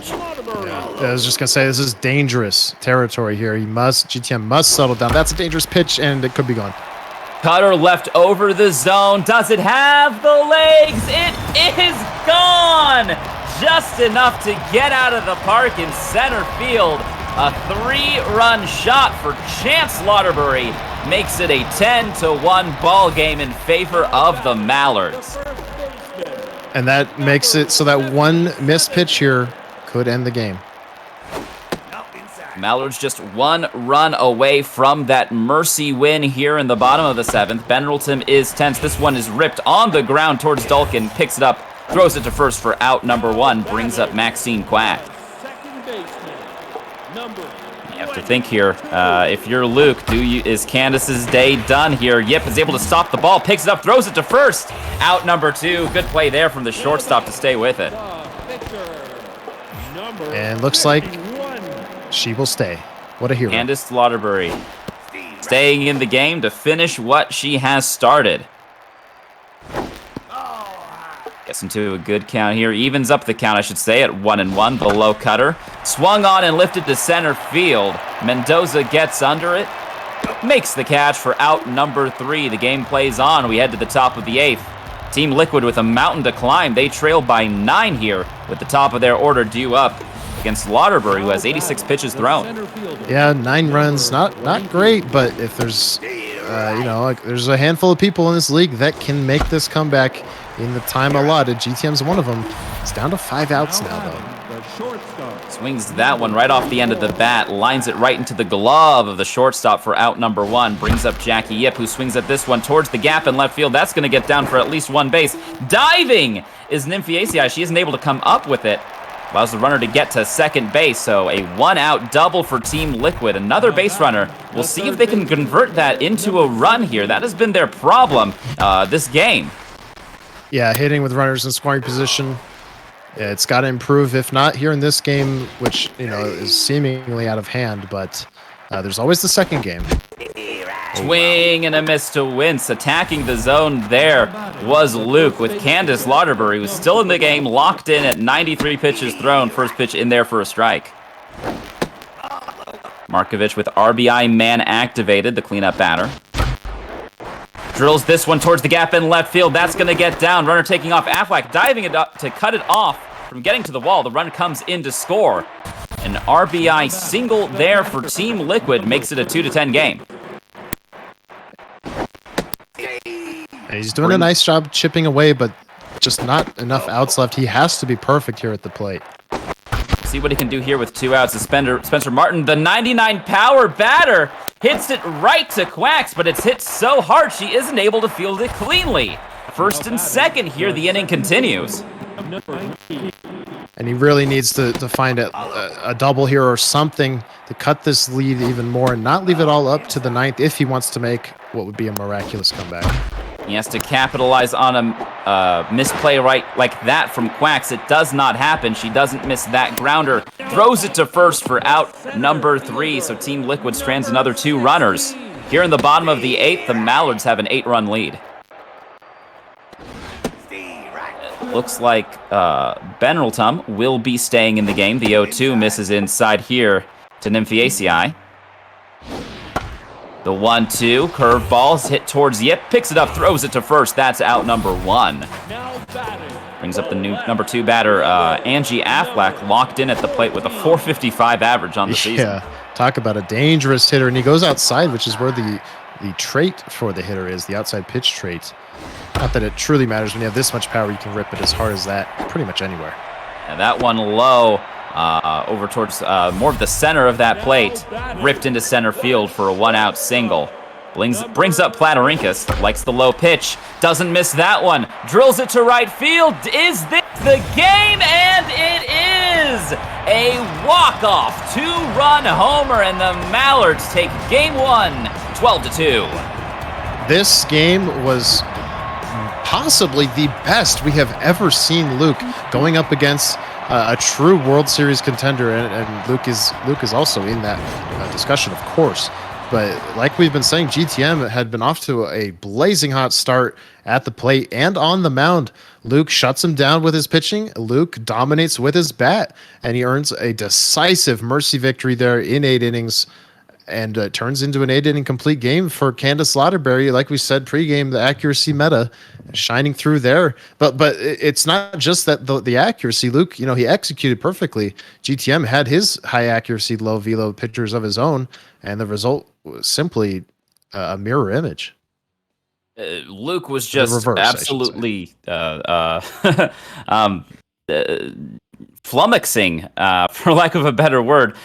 F: I was just gonna say this is dangerous territory here. GTM must settle down. That's a dangerous pitch, and it could be gone.
D: Cutter left over the zone. Does it have the legs? It is gone! Just enough to get out of the park in center field. A 3-run shot for Chance Lauderbury makes it a 10-1 ball game in favor of the Mallards.
F: And that makes it so that one missed pitch here could end the game.
D: Mallards just 1 run away from that mercy win here in the bottom of the 7th. Benraldum is tense. This one is ripped on the ground towards Dulkin. Picks it up, throws it to first for out number 1. Brings up Maxine Quack. You have to think here. If you're Luke, is Candace's day done here? Yip is able to stop the ball. Picks it up, throws it to first. Out number 2. Good play there from the shortstop to stay with it.
F: And looks like she will stay. What a hero.
D: Candace Lauderbury staying in the game to finish what she has started. Gets into a good count here. Evens up the count, I should say, at 1-1. The low cutter. Swung on and lifted to center field. Mendoza gets under it. Makes the catch for out number 3. The game plays on. We head to the top of the 8th. Team Liquid with a mountain to climb. They trail by 9 here with the top of their order due up against Lauderbury, who has 86 pitches thrown.
F: Yeah, 9 runs, not great, but if there's, there's a handful of people in this league that can make this comeback in the time allotted. GTM's one of them. It's down to 5 outs now, though.
D: Swings that one right off the end of the bat, lines it right into the glove of the shortstop for out number 1. Brings up Jackie Yip, who swings at this one towards the gap in left field. That's going to get down for at least 1 base. Diving is Nymphaceae. She isn't able to come up with it. Allows the runner to get to second base, so a 1-out double for Team Liquid. Another base runner. We'll see if they can convert that into a run here. That has been their problem this game.
F: Yeah, hitting with runners in scoring position. Yeah, it's got to improve, if not here in this game, which, is seemingly out of hand, but there's always the second game.
D: Swing and a miss to Wince. Attacking the zone there was Luke with Candace Lauderbury, who's still in the game, locked in at 93 pitches thrown. First pitch in there for a strike. Markovich with RBI man activated, the cleanup batter. Drills this one towards the gap in left field. That's going to get down. Runner taking off. Affleck diving it up to cut it off from getting to the wall. The run comes in to score. An RBI single there for Team Liquid makes it a 2-10 game.
F: He's doing a nice job chipping away, but just not enough outs left. He has to be perfect here at the plate.
D: See what he can do here with 2 outs. Spencer Martin, the 99 power batter, hits it right to Quacks, but it's hit so hard she isn't able to field it cleanly. First and second here, the inning continues.
F: And he really needs to find a double here or something to cut this lead even more and not leave it all up to the 9th if he wants to make what would be a miraculous comeback.
D: He has to capitalize on a misplay like that from Quacks. It does not happen. She doesn't miss that grounder. Throws it to first for out number 3. So Team Liquid strands another 2 runners. Here in the bottom of the 8th, the Mallards have an 8-run lead. It looks like Benraltum will be staying in the game. The 0-2 misses inside here to Nymphaceae. The 1-2, curveballs hit towards Yip, picks it up, throws it to first. That's out number 1. Brings up the new number 2 batter, Angie Aflac, locked in at the plate with a 455 average on the season.
F: Yeah, talk about a dangerous hitter. And he goes outside, which is where the trait for the hitter is, the outside pitch trait. Not that it truly matters when you have this much power, you can rip it as hard as that pretty much anywhere.
D: And that one low, over towards more of the center of that plate, ripped into center field for a 1-out single. Brings up Platorinkas, likes the low pitch, doesn't miss that one, drills it to right field. Is this the game? And it is a walk-off 2-run homer, and the Mallards take game 1, 12-2.
F: This game was possibly the best we have ever seen Luke going up against a true World Series contender, and Luke is also in that discussion, of course. But like we've been saying, GTM had been off to a blazing hot start at the plate and on the mound. Luke shuts him down with his pitching. Luke dominates with his bat, and he earns a decisive mercy victory there in 8 innings. And turns into an 8-inning complete game for Candace Lauderberry. Like we said pregame, the accuracy meta shining through there. But it's not just that the accuracy. Luke, he executed perfectly. GTM had his high accuracy, low velo pitchers of his own, and the result was simply a mirror image.
D: Luke was just reverse, absolutely flummoxing, for lack of a better word.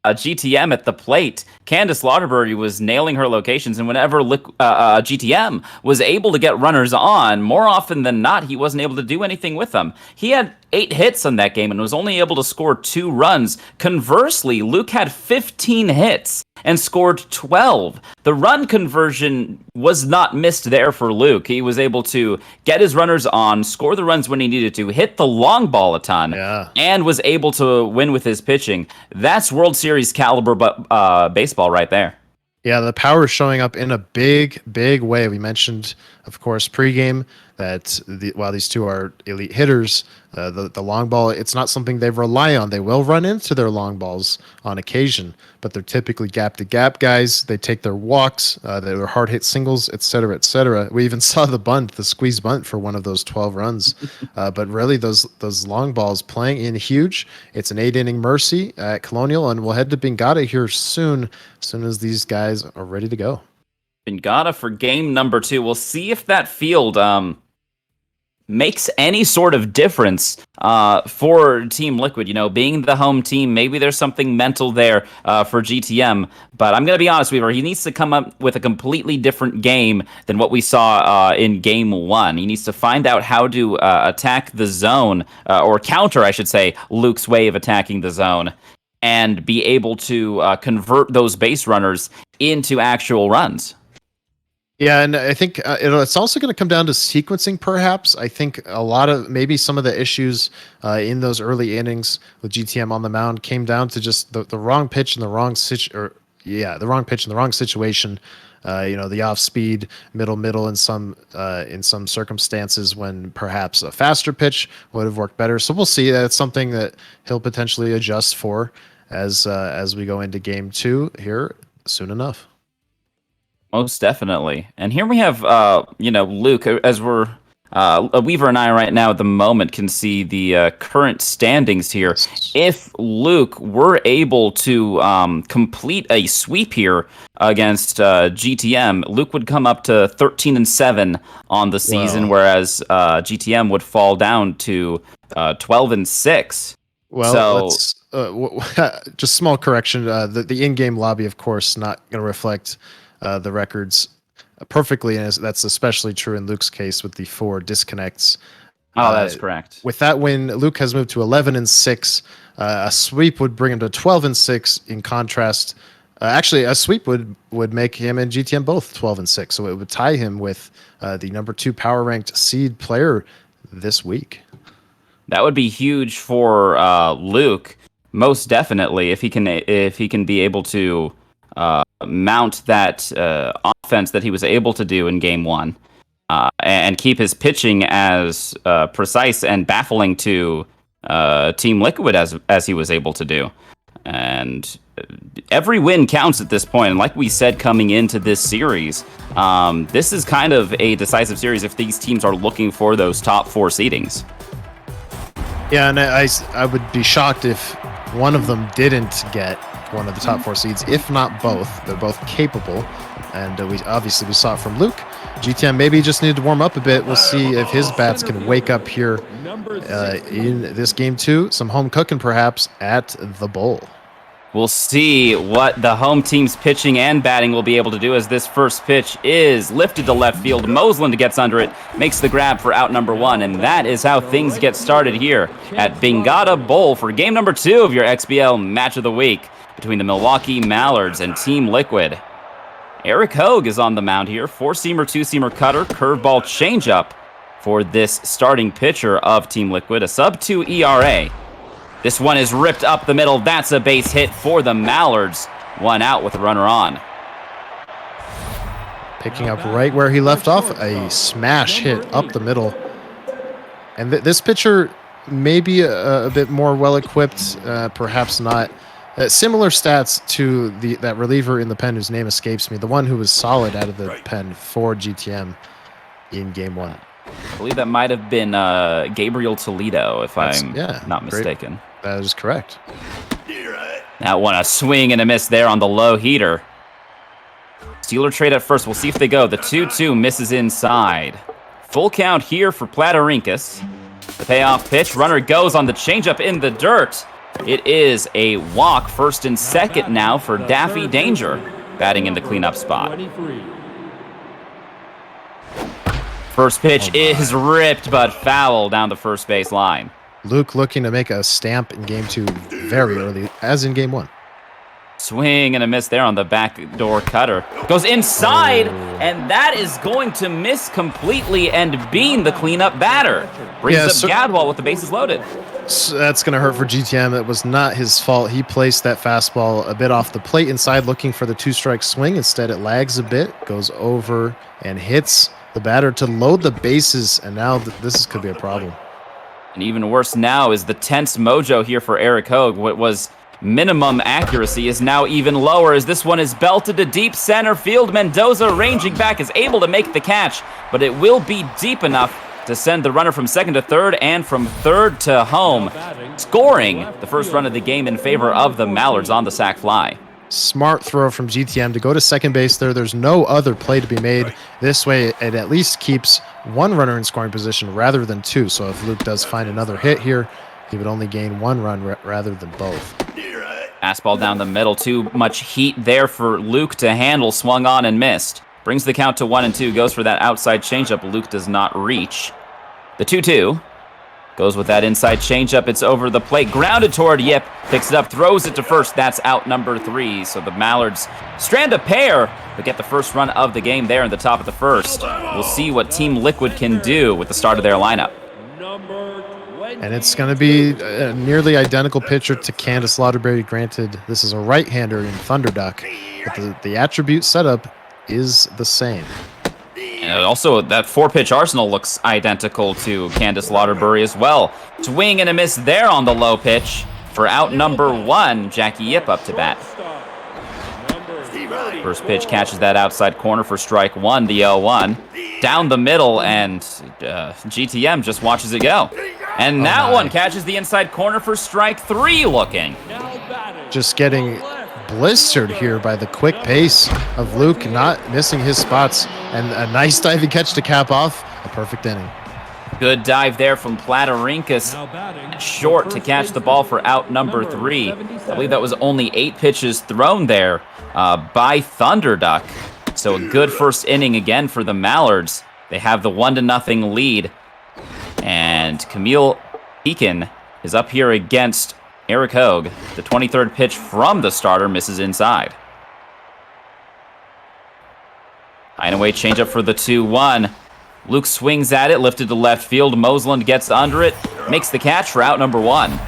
D: GTM at the plate. Candace Lauderberry was nailing her locations, and whenever GTM was able to get runners on, more often than not, he wasn't able to do anything with them. He had 8 hits on that game and was only able to score 2 runs. Conversely, Luke had 15 hits and scored 12. The run conversion was not missed there for Luke. He was able to get his runners on, score the runs when he needed to, hit the long ball a ton, and was able to win with his pitching. That's World Series caliber baseball right there.
F: Yeah, the power is showing up in a big, big way. We mentioned, of course, pregame that while these two are elite hitters, the long ball, it's not something they rely on. They will run into their long balls on occasion, but they're typically gap-to-gap guys. They take their walks, they're hard-hit singles, et cetera, et cetera. We even saw the squeeze bunt for one of those 12 runs. But really, those long balls playing in huge. It's an 8-inning mercy at Colonial, and we'll head to Bingata here soon as these guys are ready to go.
D: Bingata for game number 2. We'll see if that field makes any sort of difference for Team Liquid. Being the home team, maybe there's something mental there for GTM. But I'm going to be honest, Weaver, he needs to come up with a completely different game than what we saw in game 1. He needs to find out how to attack the zone, or counter, I should say, Luke's way of attacking the zone, and be able to convert those base runners into actual runs.
F: Yeah, and I think it's also going to come down to sequencing, perhaps. I think maybe some of the issues in those early innings with GTM on the mound came down to just the wrong pitch and the wrong situation. The off speed, middle in some circumstances when perhaps a faster pitch would have worked better. So we'll see. That's something that he'll potentially adjust for as we go into game 2 here soon enough.
D: Most definitely. And here we have, Luke, as we're, Weaver and I right now at the moment can see the current standings here. If Luke were able to complete a sweep here against GTM, Luke would come up to 13-7 on the season, whereas GTM would fall down to 12-6.
F: Well, just small correction. The in-game lobby, of course, not going to reflect the records perfectly, and that's especially true in Luke's case with the 4 disconnects.
D: That is correct.
F: With that win, Luke has moved to 11-6. A sweep would bring him to 12-6. In contrast, Actually, a sweep would make him and GTM both 12-6, so it would tie him with the number 2 power ranked seed player this week.
D: That would be huge for Luke, most definitely, if he can be able to mount that offense that he was able to do in Game 1, and keep his pitching as precise and baffling to Team Liquid as he was able to do. And every win counts at this point. And like we said coming into this series, this is kind of a decisive series if these teams are looking for those top 4 seedings.
F: Yeah, and I would be shocked if one of them didn't get one of the top 4 seeds, if not both. They're both capable, and we saw it from Luke. GTM maybe just needed to warm up a bit. We'll see if his bats can wake up here in this game 2. Some home cooking perhaps at the bowl.
D: We'll see what the home team's pitching and batting will be able to do as this first pitch is lifted to left field. Mosland gets under it, makes the grab for out number 1, and that is how things get started here at Bingada Bowl for game number 2 of your XBL Match of the Week between the Milwaukee Mallards and Team Liquid. Eric Hogue is on the mound here. 4-seamer, 2-seamer cutter, curveball changeup for this starting pitcher of Team Liquid. A sub-2 ERA. This one is ripped up the middle. That's a base hit for the Mallards. 1 out with a runner on.
F: Picking up right where he left off, a smash hit up the middle. And this pitcher may be a bit more well-equipped, perhaps not. Similar stats to that reliever in the pen whose name escapes me, the one who was solid out of the pen for GTM in Game 1.
D: I believe that might have been Gabriel Toledo, if I'm not mistaken.
F: That is correct.
D: That one, a swing and a miss there on the low heater. Steeler trade at first. We'll see if they go. The 2-2 misses inside. Full count here for Platarinkas. The payoff pitch. Runner goes on the changeup in the dirt. It is a walk, first and second now for Daffy Danger, batting in the cleanup spot. First pitch is ripped, but foul down the first base line.
F: Luke looking to make a stamp in Game 2 very early, as in Game 1.
D: Swing and a miss there on the backdoor cutter. Goes inside, and that is going to miss completely and bean the cleanup batter. Brings up Gadwall with the bases loaded.
F: So that's going to hurt for GTM. It was not his fault. He placed that fastball a bit off the plate inside looking for the 2-strike swing. Instead, it lags a bit, goes over, and hits the batter to load the bases, and now this could be a problem.
D: And even worse now is the tense mojo here for Eric Hogue. What was minimum accuracy is now even lower as this one is belted to deep center field. Mendoza ranging back is able to make the catch, but it will be deep enough to send the runner from second to third and from third to home, scoring the first run of the game in favor of the Mallards on the sac fly.
F: Smart throw from GTM to go to second base there. There's no other play to be made. This way, it at least keeps one runner in scoring position rather than 2. So if Luke does find another hit here, he would only gain 1 run rather than both.
D: Fastball down the middle. Too much heat there for Luke to handle. Swung on and missed. Brings the count to 1-2. Goes for that outside changeup. Luke does not reach. The 2-2. Goes with that inside changeup. It's over the plate. Grounded toward Yip. Picks it up. Throws it to first. That's out number 3. So the Mallards strand a pair, but get the first run of the game there in the top of the first. We'll see what Team Liquid can do with the start of their lineup.
F: And it's going to be a nearly identical pitcher to Candace Lauderberry. Granted, this is a right-hander in Thunderduck, but the attribute setup is the same.
D: And also, that 4-pitch arsenal looks identical to Candace Lauderberry as well. Swing and a miss there on the low pitch for out number 1, Jackie Yip up to bat. First pitch catches that outside corner for strike 1, the 0-1. Down the middle, and GTM just watches it go. And that one catches the inside corner for strike 3 looking.
F: Just getting blistered here by the quick pace of Luke, not missing his spots, and a nice diving catch to cap off a perfect inning.
D: Good dive there from Platarinkas, short to catch the ball for out number 3. I believe that was only 8 pitches thrown there by Thunderduck. So a good first inning again for the Mallards. They have the 1-0 lead, and Camille Pekin is up here against Eric Hogue. The 23rd pitch from the starter misses inside. High and away changeup for the 2-1. Luke swings at it, lifted to left field. Mosland gets under it, makes the catch for out number 1.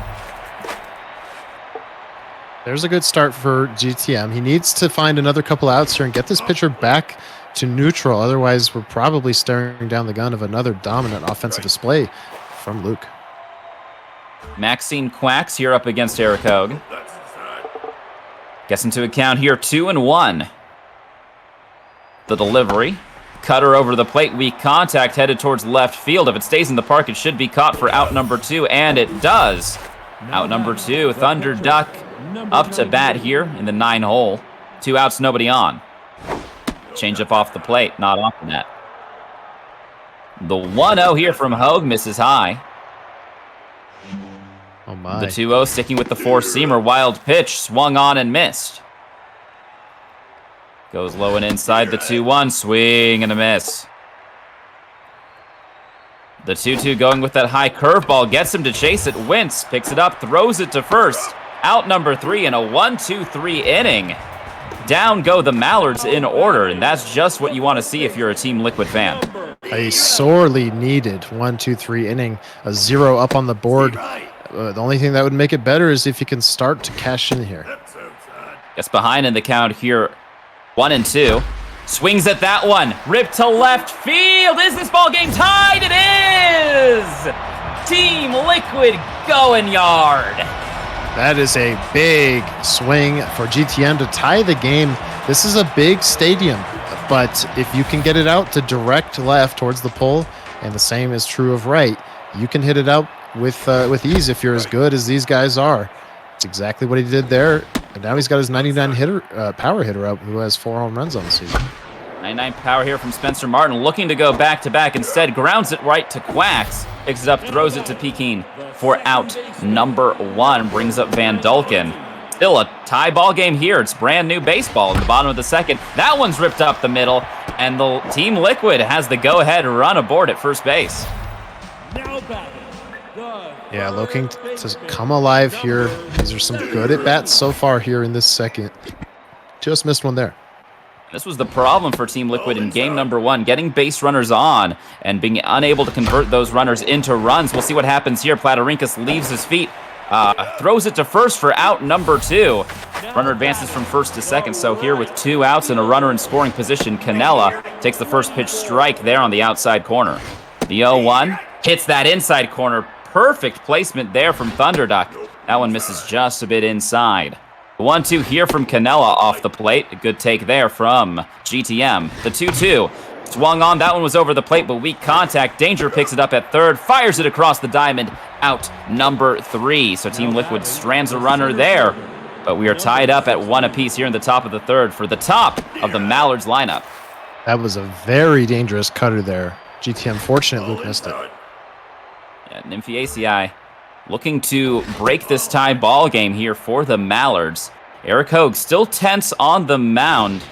F: There's a good start for GTM. He needs to find another couple outs here and get this pitcher back to neutral. Otherwise, we're probably staring down the gun of another dominant offensive display from Luke.
D: Maxine Quacks here up against Eric Hogue. Gets into account here, 2-1. The delivery. Cutter over the plate, weak contact, headed towards left field. If it stays in the park, it should be caught for out number 2, and it does. Out number 2, Thunder Duck up to bat here in the 9 hole. 2 outs, nobody on. Changeup off the plate, not off the net. The 1-0 here from Hogue misses high.
F: Oh my.
D: The 2-0 sticking with the 4-seamer. Wild pitch, swung on and missed. Goes low and inside the 2-1, swing and a miss. The 2-2 going with that high curveball, gets him to chase it. Wentz picks it up, throws it to first. Out number 3 in a 1-2-3 inning. Down go the Mallards in order, and that's just what you want to see if you're a Team Liquid fan.
F: A sorely needed 1-2-3 inning, a 0 up on the board. The only thing that would make it better is if you can start to cash in here.
D: Gets behind in the count here, 1-2. Swings at that one, ripped to left field. Is this ball game tied? It is! Team Liquid going yard.
F: That is a big swing for GTM to tie the game. This is a big stadium, but if you can get it out to direct left towards the pole, and the same is true of right, you can hit it out with ease if you're as good as these guys are. It's exactly what he did there, and now he's got his 99 power hitter up, who has 4 home runs on the season.
D: 99 power here from Spencer Martin, looking to go back-to-back. Instead, grounds it right to Quacks. Picks it up, throws it to Pekin for out number 1. Brings up Van Dulken. Still a tie ball game here. It's brand new baseball in the bottom of the 2nd. That one's ripped up the middle, and the Team Liquid has the go-ahead run aboard at first base.
F: Yeah, looking to come alive here. These are some good at-bats so far here in this 2nd. Just missed one there.
D: This was the problem for Team Liquid in game number 1, getting base runners on and being unable to convert those runners into runs. We'll see what happens here. Platarinkis leaves his feet, throws it to first for out number 2. Runner advances from first to second, so here with 2 outs and a runner in scoring position, Canella takes the first pitch strike there on the outside corner. The 0-1 hits that inside corner. Perfect placement there from Thunderduck. That one misses just a bit inside. 1-2 here from Canella off the plate. A good take there from GTM. The 2-2 swung on. That one was over the plate, but weak contact. Danger picks it up at third, fires it across the diamond. Out number 3. So Team Liquid strands a runner there. But we are tied up at 1 apiece here in the top of the 3rd for the top of the Mallards lineup.
F: That was a very dangerous cutter there. GTM fortunate Luke missed it.
D: Yeah, Nymphiaceae looking to break this tie ball game here for the Mallards. Eric Hogue still tense on the mound.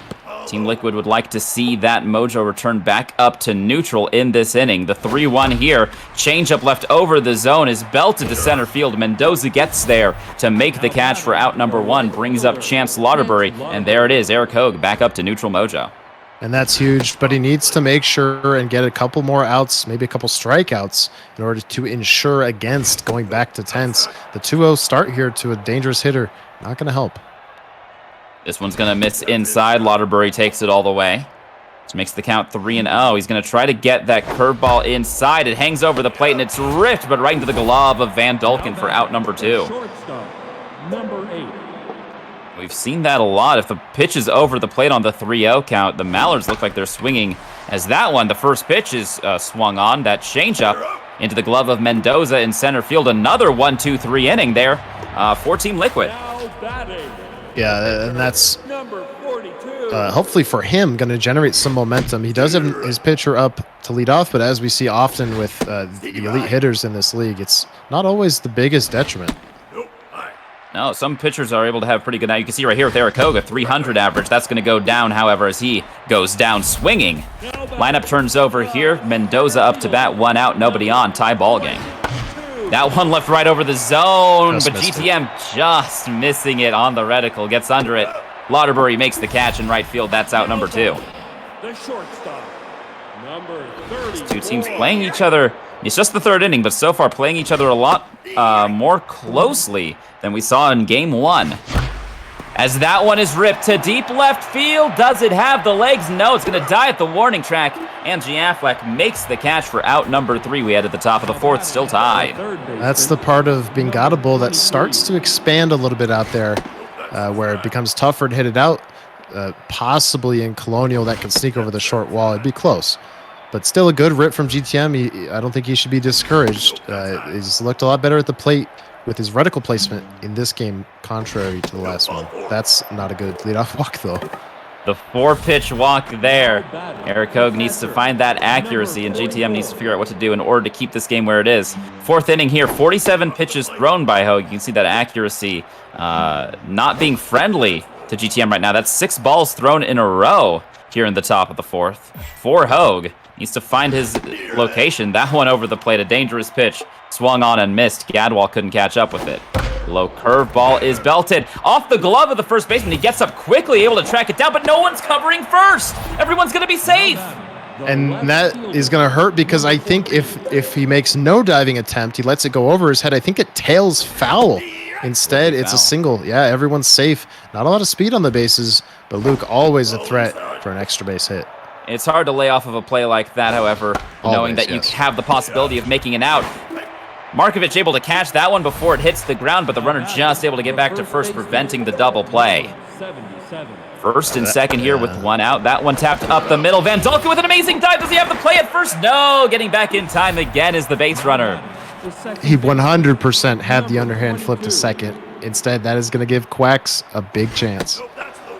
D: Team Liquid would like to see that mojo return back up to neutral in this inning. The 3-1 here. Changeup left over the zone is belted to center field. Mendoza gets there to make the catch for out number 1. Brings up Chance Lauderbury. And there it is. Eric Hogue back up to neutral mojo.
F: And that's huge, but he needs to make sure and get a couple more outs, maybe a couple strikeouts, in order to ensure against going back to tense. The 2-0 start here to a dangerous hitter, not going to help.
D: This one's going to miss inside. Lauderbury takes it all the way. Which makes the count 3-0. He's going to try to get that curveball inside. It hangs over the plate, and it's ripped, but right into the glove of Van Dulken for out number 2.
G: Number 8.
D: We've seen that a lot. If the pitch is over the plate on the 3-0 count, the Mallards look like they're swinging as that one, the first pitch is swung on. That changeup into the glove of Mendoza in center field. Another 1-2-3 inning there for Team Liquid.
F: Yeah, and that's hopefully for him going to generate some momentum. He does have his pitcher up to lead off, but as we see often with the elite hitters in this league, it's not always the biggest detriment.
D: No, some pitchers are able to have pretty good. Now you can see right here with Eric Hogue, 300 average. That's going to go down, however, as he goes down swinging. Lineup turns over here. Mendoza up to bat, 1 out, nobody on. Tie ball game. That one left right over the zone, but GTM just missing it on the reticle. Gets under it. Lauderbury makes the catch in right field. That's out number 2.
G: the shortstop, number 30.
D: Two teams playing each other. It's just the third inning, but so far playing each other a lot more closely than we saw in Game 1. As that one is ripped to deep left field. Does it have the legs? No, it's going to die at the warning track. And Affleck makes the catch for out number 3. We head at the top of the 4th, still tied.
F: That's the part of being gottable that starts to expand a little bit out there, where it becomes tougher to hit it out. Possibly in Colonial that can sneak over the short wall. It'd be close. But still a good rip from GTM. I don't think he should be discouraged. He's looked a lot better at the plate with his reticle placement in this game, contrary to the last one. That's not a good leadoff walk, though.
D: The 4-pitch walk there. Eric Hogue needs to find that accuracy, and GTM needs to figure out what to do in order to keep this game where it is. 4th inning here, 47 pitches thrown by Hogue. You can see that accuracy not being friendly to GTM right now. That's 6 balls thrown in a row here in the top of the 4th. For Hogue, needs to find his location. That one over the plate, a dangerous pitch. Swung on and missed. Gadwall couldn't catch up with it. Low curveball is belted off the glove of the first baseman. He gets up quickly, able to track it down, but no one's covering first. Everyone's going to be safe.
F: And that is going to hurt because I think if he makes no diving attempt, he lets it go over his head, I think it tails foul. Instead, it's a single. Yeah, everyone's safe. Not a lot of speed on the bases, but Luke always a threat for an extra base hit.
D: It's hard to lay off of a play like that, however, knowing that you have the possibility of making an out. Markovich able to catch that one before it hits the ground, but the runner just able to get back to first, preventing the double play. First and second here with one out. That one tapped up the middle. Van Dulken with an amazing dive. Does he have the play at first? No. Getting back in time again is the base runner.
F: He 100% had the underhand flip to second. Instead, that is going to give Quacks a big chance.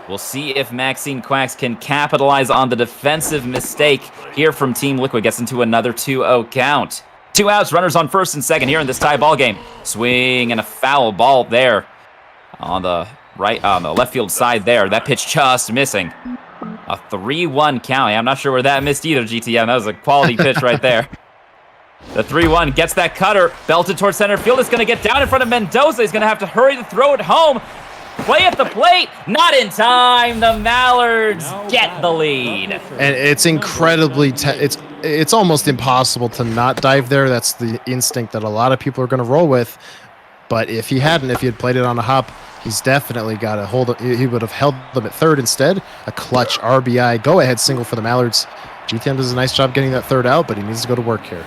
D: We'll see if Maxine Quacks can capitalize on the defensive mistake here from Team Liquid. Gets into another 2-0 count. 2 outs, runners on first and second here in this tie ball game. Swing and a foul ball there on the left field side there. That pitch just missing. A 3-1 count. I'm not sure where that missed either, GTM. That was a quality pitch right there. The 3-1 gets that cutter, belted towards center field. It's going to get down in front of Mendoza. He's going to have to hurry to throw it home. Play at the plate, not in time. The Mallards get the lead.
F: And it's incredibly, it's almost impossible to not dive there. That's the instinct that a lot of people are going to roll with. But if he had played it on a hop, he's definitely got a hold. He would have held them at third instead. A clutch RBI go-ahead single for the Mallards. GTM does a nice job getting that third out, but he needs to go to work here.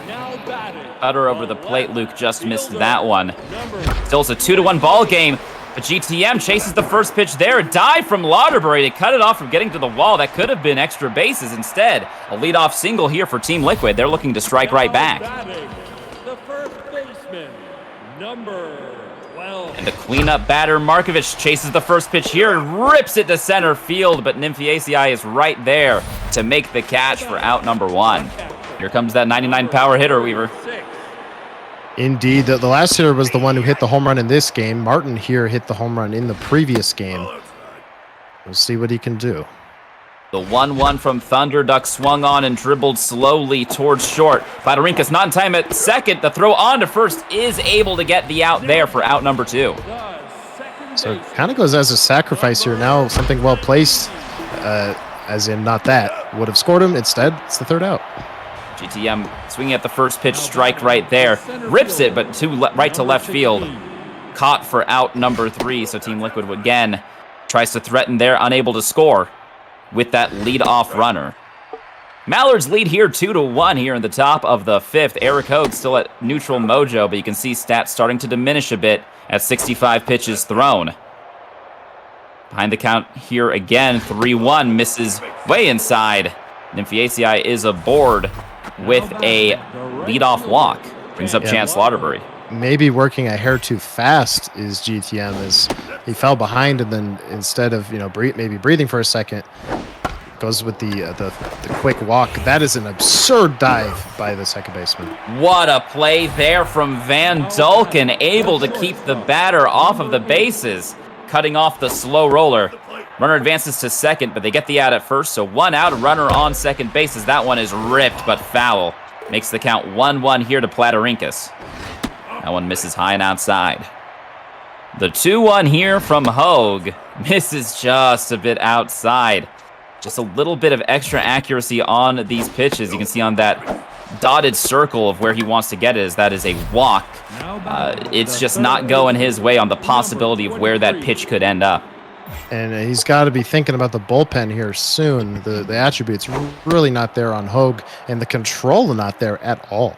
D: Cutter over the plate. Luke just missed that one. Still, it's a 2-1 ball game. But GTM chases the first pitch there. A dive from Lauderbury to cut it off from getting to the wall. That could have been extra bases. Instead, a leadoff single here for Team Liquid. They're looking to strike right back.
G: The first baseman, number 12.
D: And the cleanup batter, Markovich, chases the first pitch here and rips it to center field. But Nymphiaceae is right there to make the catch for out number 1. Here comes that 99 power hitter, Weaver.
F: Indeed, the last hitter was the one who hit the home run in this game. Martin here hit the home run in the previous game. We'll see what he can do.
D: The 1-1 from Thunderduck swung on and dribbled slowly towards short. Platarinkas not in time at second. The throw on to first is able to get the out there for out number 2.
F: So it kind of goes as a sacrifice here now. Something well placed, as in not that. Would have scored him. Instead, it's the third out.
D: GTM swinging at the first pitch, strike right there. Rips it, but right to left field. Caught for out number 3, so Team Liquid again tries to threaten there, unable to score with that lead-off runner. Mallards lead here 2-1 here in the top of the 5th. Eric Hogue still at neutral mojo, but you can see stats starting to diminish a bit at 65 pitches thrown. Behind the count here again, 3-1 misses way inside. Nymphiaceae is aboard with a leadoff walk. Brings up Chance Lauderbury.
F: Maybe working a hair too fast is GTM, as he fell behind and then instead of maybe breathing for a second, goes with the quick walk. That is an absurd dive by the second baseman.
D: What a play there from Van Dulken, able to keep the batter off of the bases, cutting off the slow roller. Runner advances to second, but they get the out at first, so 1 out, a runner on second base as that one is ripped but foul. Makes the count 1-1 here to Platarinkas. That one misses high and outside. The 2-1 here from Hogue misses just a bit outside. Just a little bit of extra accuracy on these pitches. You can see on that dotted circle of where he wants to get it, that is a walk. It's just not going his way on the possibility of where that pitch could end up.
F: And he's got to be thinking about the bullpen here soon. The attributes really not there on Hogue, and the control not there at all.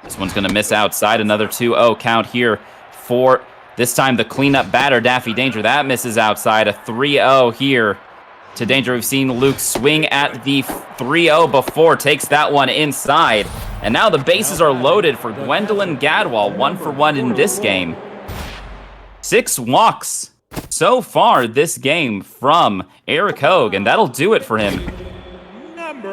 D: This one's going to miss outside. Another 2-0 count here for, this time, the cleanup batter, Daffy Danger. That misses outside. A 3-0 here to Danger. We've seen Luke swing at the 3-0 before, takes that one inside. And now the bases are loaded for Gwendolyn Gadwall, 1 for 1 in this game. 6 walks so far this game from Eric Hogue, and that'll do it for him.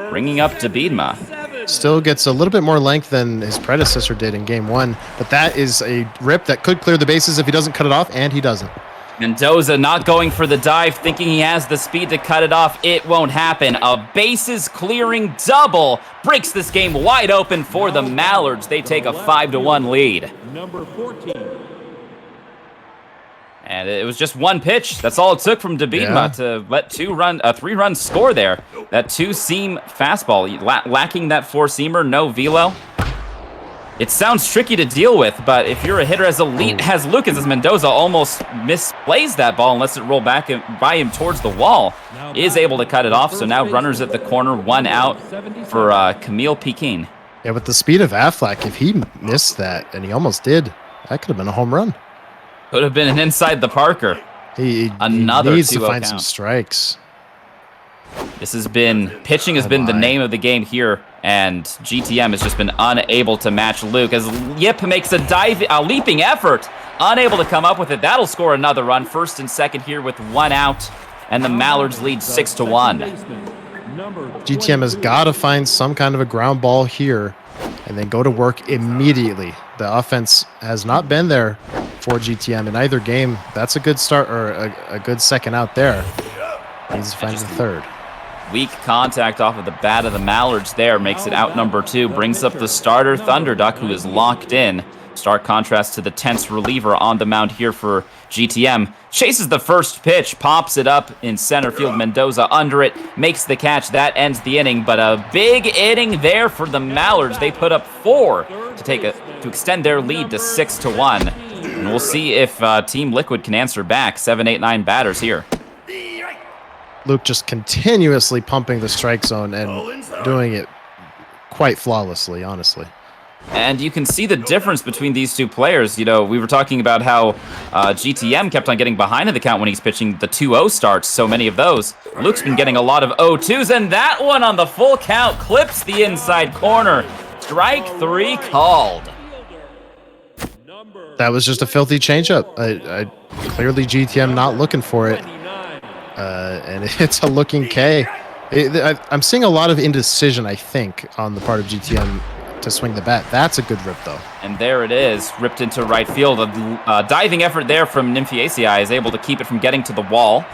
D: Bringing up Debidma.
F: Still gets a little bit more length than his predecessor did in game 1, but that is a rip that could clear the bases if he doesn't cut it off, and he doesn't.
D: Mendoza not going for the dive, thinking he has the speed to cut it off. It won't happen. A bases clearing double breaks this game wide open for the Mallards. They take a 5-1 lead.
G: Number 14.
D: And it was just one pitch. That's all it took from Debidma to let a 3-run score there. That 2-seam fastball, lacking that 4-seamer, no velo. It sounds tricky to deal with, but if you're a hitter as elite as Lucas, as Mendoza almost misplays that ball and lets it roll back by him towards the wall, is able to cut it off. So now runners at the corner, 1 out for Camille Pekin.
F: Yeah, with the speed of Affleck, if he missed that, and he almost did, that could have been a home run.
D: Could have been an inside the Parker.
F: He needs to find some strikes.
D: This has been, pitching has been the name of the game here, and GTM has just been unable to match Luke as Yip makes a leaping effort, unable to come up with it. That'll score another run, first and second here with 1 out, and the Mallards lead 6-1.
F: GTM has got to find some kind of a ground ball here and then go to work immediately. The offense has not been there for GTM in either game. That's a good start, or a good second out there. Needs to find the third.
D: Weak contact off of the bat of the Mallards there makes it out number 2. Brings up the starter, Thunderduck, who is locked in. Stark contrast to the tense reliever on the mound here for GTM. Chases the first pitch, pops it up in center field. Mendoza under it, makes the catch. That ends the inning, but a big inning there for the Mallards. They put up 4 to extend their lead to 6-1. And we'll see if Team Liquid can answer back. 7, 8, 9 batters here.
F: Luke just continuously pumping the strike zone and doing it quite flawlessly, honestly.
D: And you can see the difference between these two players. You know, we were talking about how GTM kept on getting behind in the count when he's pitching the 2-0 starts, so many of those. Luke's been getting a lot of 0-2s, and that one on the full count clips the inside corner. Strike 3 called.
F: That was just a filthy changeup. Clearly GTM not looking for it. And it's a looking K. I'm seeing a lot of indecision, I think, on the part of GTM to swing the bat. That's a good rip, though.
D: And there it is, ripped into right field. A diving effort there from Nymphiaceae is able to keep it from getting to the wall.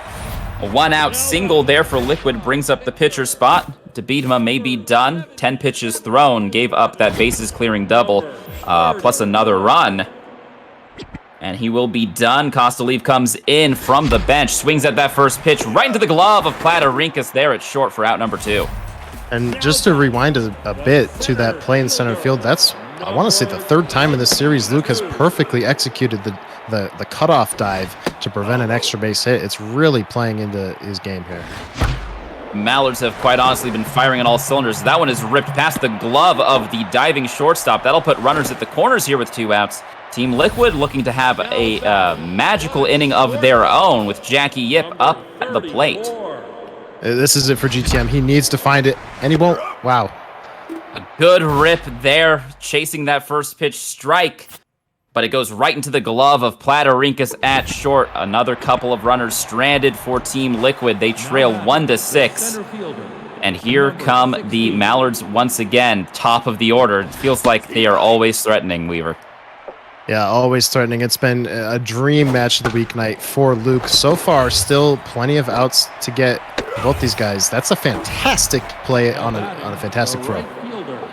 D: A 1-out single there for Liquid brings up the pitcher spot. Debidma may be done. 10 pitches thrown, gave up that bases clearing double, plus another run. And he will be done. Kostalev comes in from the bench, swings at that first pitch right into the glove of Platarinkas there at short for out number 2.
F: And just to rewind a bit to that play in center field, that's, I want to say, the 3rd time in this series Luke has perfectly executed the cutoff dive to prevent an extra base hit. It's really playing into his game here.
D: Mallards have quite honestly been firing on all cylinders. That one is ripped past the glove of the diving shortstop. That'll put runners at the corners here with 2 outs. Team Liquid looking to have a magical inning of their own with Jackie Yip up at the plate.
F: This is it for GTM. He needs to find it, and he won't. Wow.
D: A good rip there, chasing that first pitch strike, but it goes right into the glove of Platarinkas at short. Another couple of runners stranded for Team Liquid. They trail 1-6. And here come the Mallards once again, top of the order. It feels like they are always threatening, Weaver.
F: Yeah, always threatening. It's been a dream match of the weeknight for Luke. So far, still plenty of outs to get both these guys. That's a fantastic play on a fantastic throw.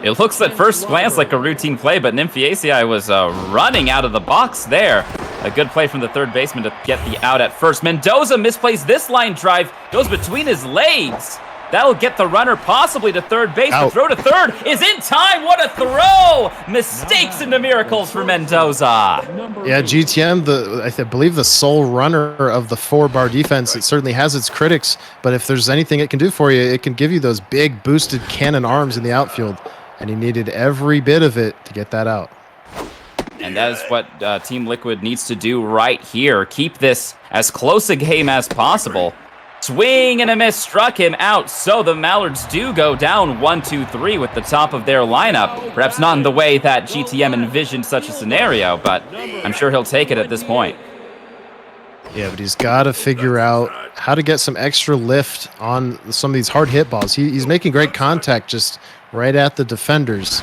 D: It looks at first glance like a routine play, but Nymphiaceae was running out of the box there A good play from the third baseman to get the out at first. Mendoza misplays this line drive, goes between his legs. That'll get the runner possibly to third base. The throw to third is in time. What a throw! Mistakes into miracles for Mendoza.
F: Yeah, GTM, I believe the sole runner of the 4-bar defense. It certainly has its critics, but if there's anything it can do for you, it can give you those big boosted cannon arms in the outfield, and he needed every bit of it to get that out.
D: And that is what Team Liquid needs to do right here. Keep this as close a game as possible. Swing and a miss struck him out, so the Mallards do go down 1-2-3 with the top of their lineup. Perhaps not in the way that GTM envisioned such a scenario, but I'm sure he'll take it at this point.
F: Yeah, but he's got to figure out how to get some extra lift on some of these hard hit balls. He's making great contact just right at the defenders.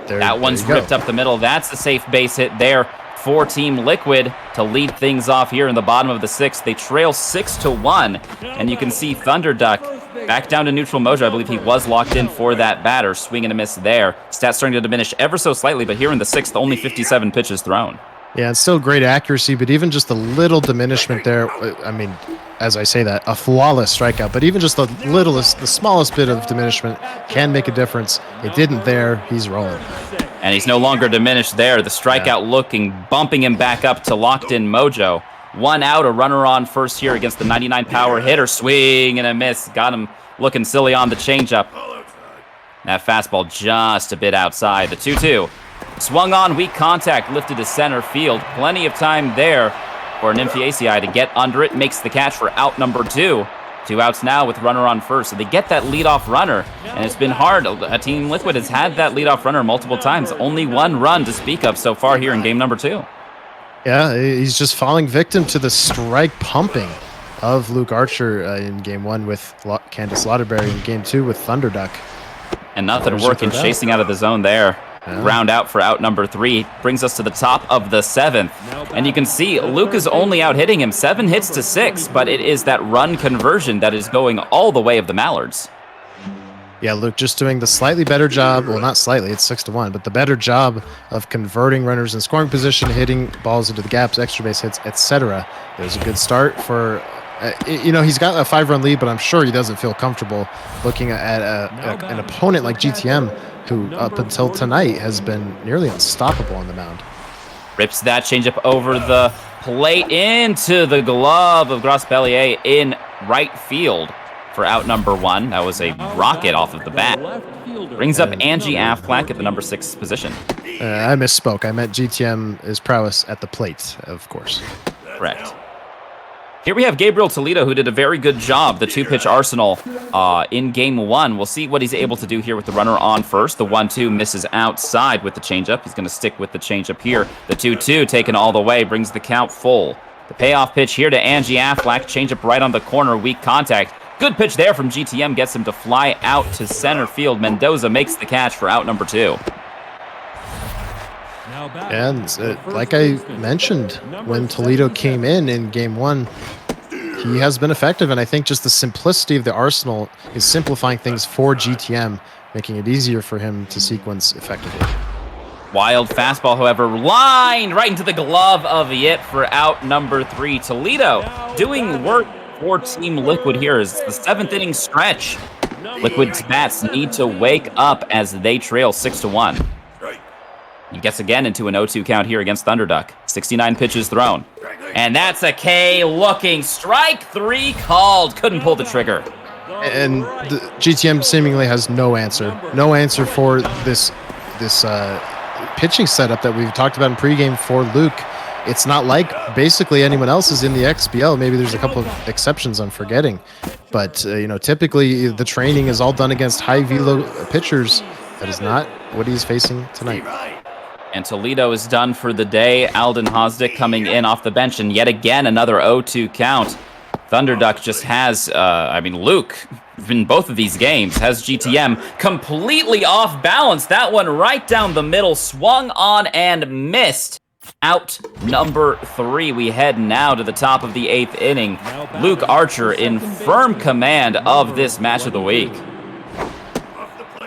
D: That one's ripped up the middle. That's a safe base hit there for Team Liquid to lead things off here in the bottom of the 6th. They trail 6-1, and you can see Thunderduck back down to neutral mojo. I believe he was locked in for that batter. Swing and a miss there. Stats starting to diminish ever so slightly, but here in the 6th, only 57 pitches thrown.
F: Yeah, it's still great accuracy, but even just a little diminishment there, I mean, as I say that, a flawless strikeout, but even just the smallest bit of diminishment can make a difference. It didn't there. He's rolling.
D: And he's no longer diminished there. The strikeout bumping him back up to locked-in mojo. 1 out, a runner on first here against the 99 power hitter. Swing and a miss. Got him looking silly on the changeup. That fastball just a bit outside. The 2-2. Swung on, weak contact, lifted to center field. Plenty of time there for an Nymphaceae to get under it. Makes the catch for out number 2. 2 outs now with runner on first. So they get that leadoff runner, and it's been hard. Team Liquid has had that leadoff runner multiple times. Only 1 run to speak of so far here in game number 2.
F: Yeah, he's just falling victim to the strike pumping of Luke Archer in game 1 with Candace Lauderberry, in game 2 with Thunderduck.
D: And nothing working, chasing out of the zone there. Ground out for out number 3. Brings us to the top of the 7th. And you can see Luke is only out hitting him 7 hits to 6, but it is that run conversion that is going all the way of the Mallards.
F: Yeah, Luke just doing the slightly better job. Well, not slightly, it's 6-1, but the better job of converting runners in scoring position, hitting balls into the gaps, extra base hits, etc. It was a good start for... he's got a 5-run lead, but I'm sure he doesn't feel comfortable looking at an opponent like GTM, who up until tonight has been nearly unstoppable on the mound.
D: Rips that changeup over the plate into the glove of Grospellier in right field for out number 1. That was a rocket off of the bat. Brings up Angie Aflac at the number 6 position.
F: I misspoke. I meant GTM's prowess at the plate, of course.
D: Correct. Here we have Gabriel Toledo, who did a very good job, the 2-pitch arsenal in game 1. We'll see what he's able to do here with the runner on first. The 1-2 misses outside with the changeup. He's going to stick with the changeup here. The 2-2 taken all the way, brings the count full. The payoff pitch here to Angie Aflac. Changeup right on the corner, weak contact. Good pitch there from GTM, gets him to fly out to center field. Mendoza makes the catch for out number 2.
F: And like I mentioned, when Toledo came in game 1, he has been effective, and I think just the simplicity of the arsenal is simplifying things for GTM, making it easier for him to sequence effectively.
D: Wild fastball, however, lined right into the glove of Yip for out number 3. Toledo doing work for Team Liquid here as the 7th inning stretch. Liquid's bats need to wake up as they trail 6-1. He gets again into an 0-2 count here against Thunderduck. 69 pitches thrown. And that's a K looking. Strike 3 called. Couldn't pull the trigger.
F: And the GTM seemingly has no answer. No answer for this pitching setup that we've talked about in pregame for Luke. It's not like basically anyone else is in the XBL. Maybe there's a couple of exceptions I'm forgetting. But, typically the training is all done against high velo pitchers. That is not what he's facing tonight.
D: And Toledo is done for the day. Alden Hosdick coming in off the bench, and yet again another 0-2 count. Thunderduck just has, Luke, in both of these games, has GTM completely off balance. That one right down the middle, swung on and missed. Out number 3. We head now to the top of the 8th inning. Luke Archer in firm command of this match of the week.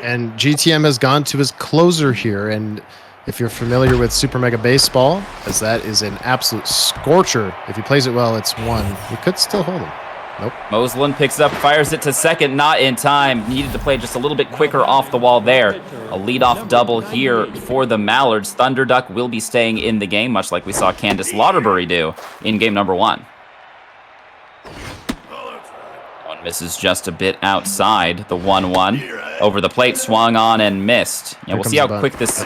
F: And GTM has gone to his closer here, and if you're familiar with Super Mega Baseball, as that is an absolute scorcher. If he plays it well, it's one. You could still hold him. Nope.
D: Moslin picks up, fires it to second, not in time. Needed to play just a little bit quicker off the wall there. A leadoff double here for the Mallards. Thunderduck will be staying in the game, much like we saw Candace Lauderbury do in game number 1. One misses just a bit outside. The 1-1 over the plate, swung on and missed. Yeah, we'll see how quick this...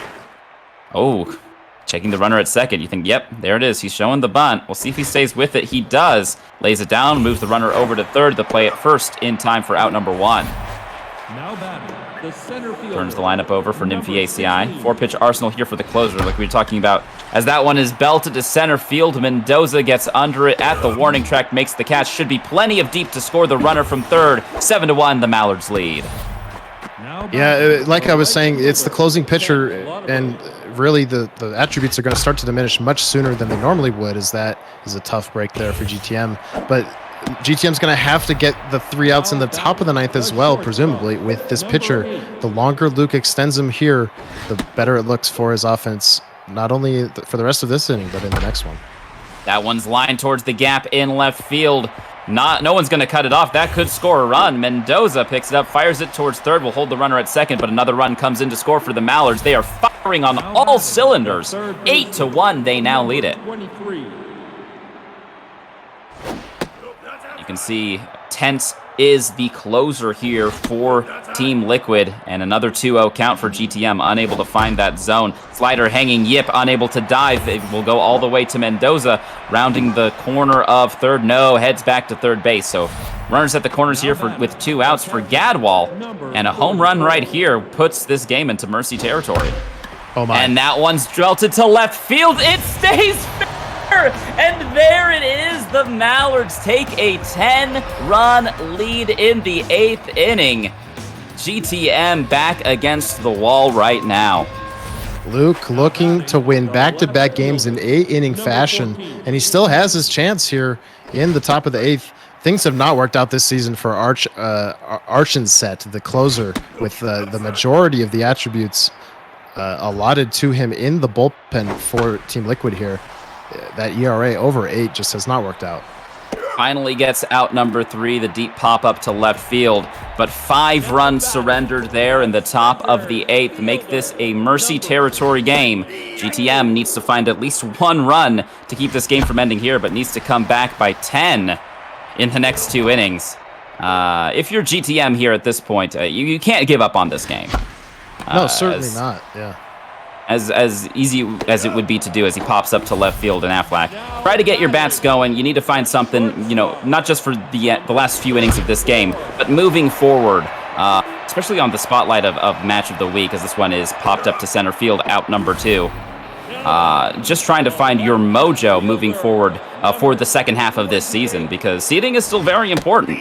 D: Oh, checking the runner at second. You think, yep, there it is. He's showing the bunt. We'll see if he stays with it. He does. Lays it down, moves the runner over to third. The play at first in time for out number 1.
G: Now batting, the center fielder.
D: Turns the lineup over for Nymphy ACI. 4-pitch Arsenal here for the closer, like we were talking about. As that one is belted to center field, Mendoza gets under it at the warning track, makes the catch. Should be plenty of deep to score the runner from third. 7-1, the Mallards lead.
F: Yeah, like I was saying, it's the closing pitcher, and really the attributes are going to start to diminish much sooner than they normally would, as that is a tough break there for GTM. But GTM's going to have to get the 3 outs in the top of the 9th as well, presumably, with this pitcher. The longer Luke extends him here, the better it looks for his offense, not only for the rest of this inning, but in the next one.
D: That one's lined towards the gap in left field. No one's going to cut it off. That could score a run. Mendoza picks it up, fires it towards third. Will hold the runner at second, but another run comes in to score for the Mallards. They are firing on all cylinders. 8-1, they now lead it. You can see tense is the closer here for Team Liquid, and another 2-0 count for GTM, unable to find that zone. Slider hanging, Yip unable to dive. It will go all the way to Mendoza, rounding the corner of third. No, heads back to third base. So runners at the corners here with 2 outs for Gadwall, and a home run right here puts this game into Mercy territory.
F: Oh my.
D: And that one's jolted to left field. It stays fair, and there it is. The Mallards take a 10-run lead in the 8th inning. GTM back against the wall right now.
F: Luke looking to win back-to-back games in 8-inning fashion, and he still has his chance here in the top of the 8th. Things have not worked out this season for Archenset, the closer, with the majority of the attributes allotted to him in the bullpen for Team Liquid here. That ERA over 8 just has not worked out.
D: Finally gets out number 3, the deep pop-up to left field, but 5 runs surrendered there in the top of the 8th. Make this a Mercy territory game. GTM needs to find at least 1 run to keep this game from ending here, but needs to come back by 10 in the next 2 innings. If you're GTM here at this point, you can't give up on this game.
F: No, certainly not, yeah.
D: As easy as it would be to do as he pops up to left field in Aflac. Try to get your bats going. You need to find something, not just for the last few innings of this game, but moving forward, especially on the spotlight of match of the week, as this one is popped up to center field, out number 2. Just trying to find your mojo moving forward for the second half of this season, because seeding is still very important.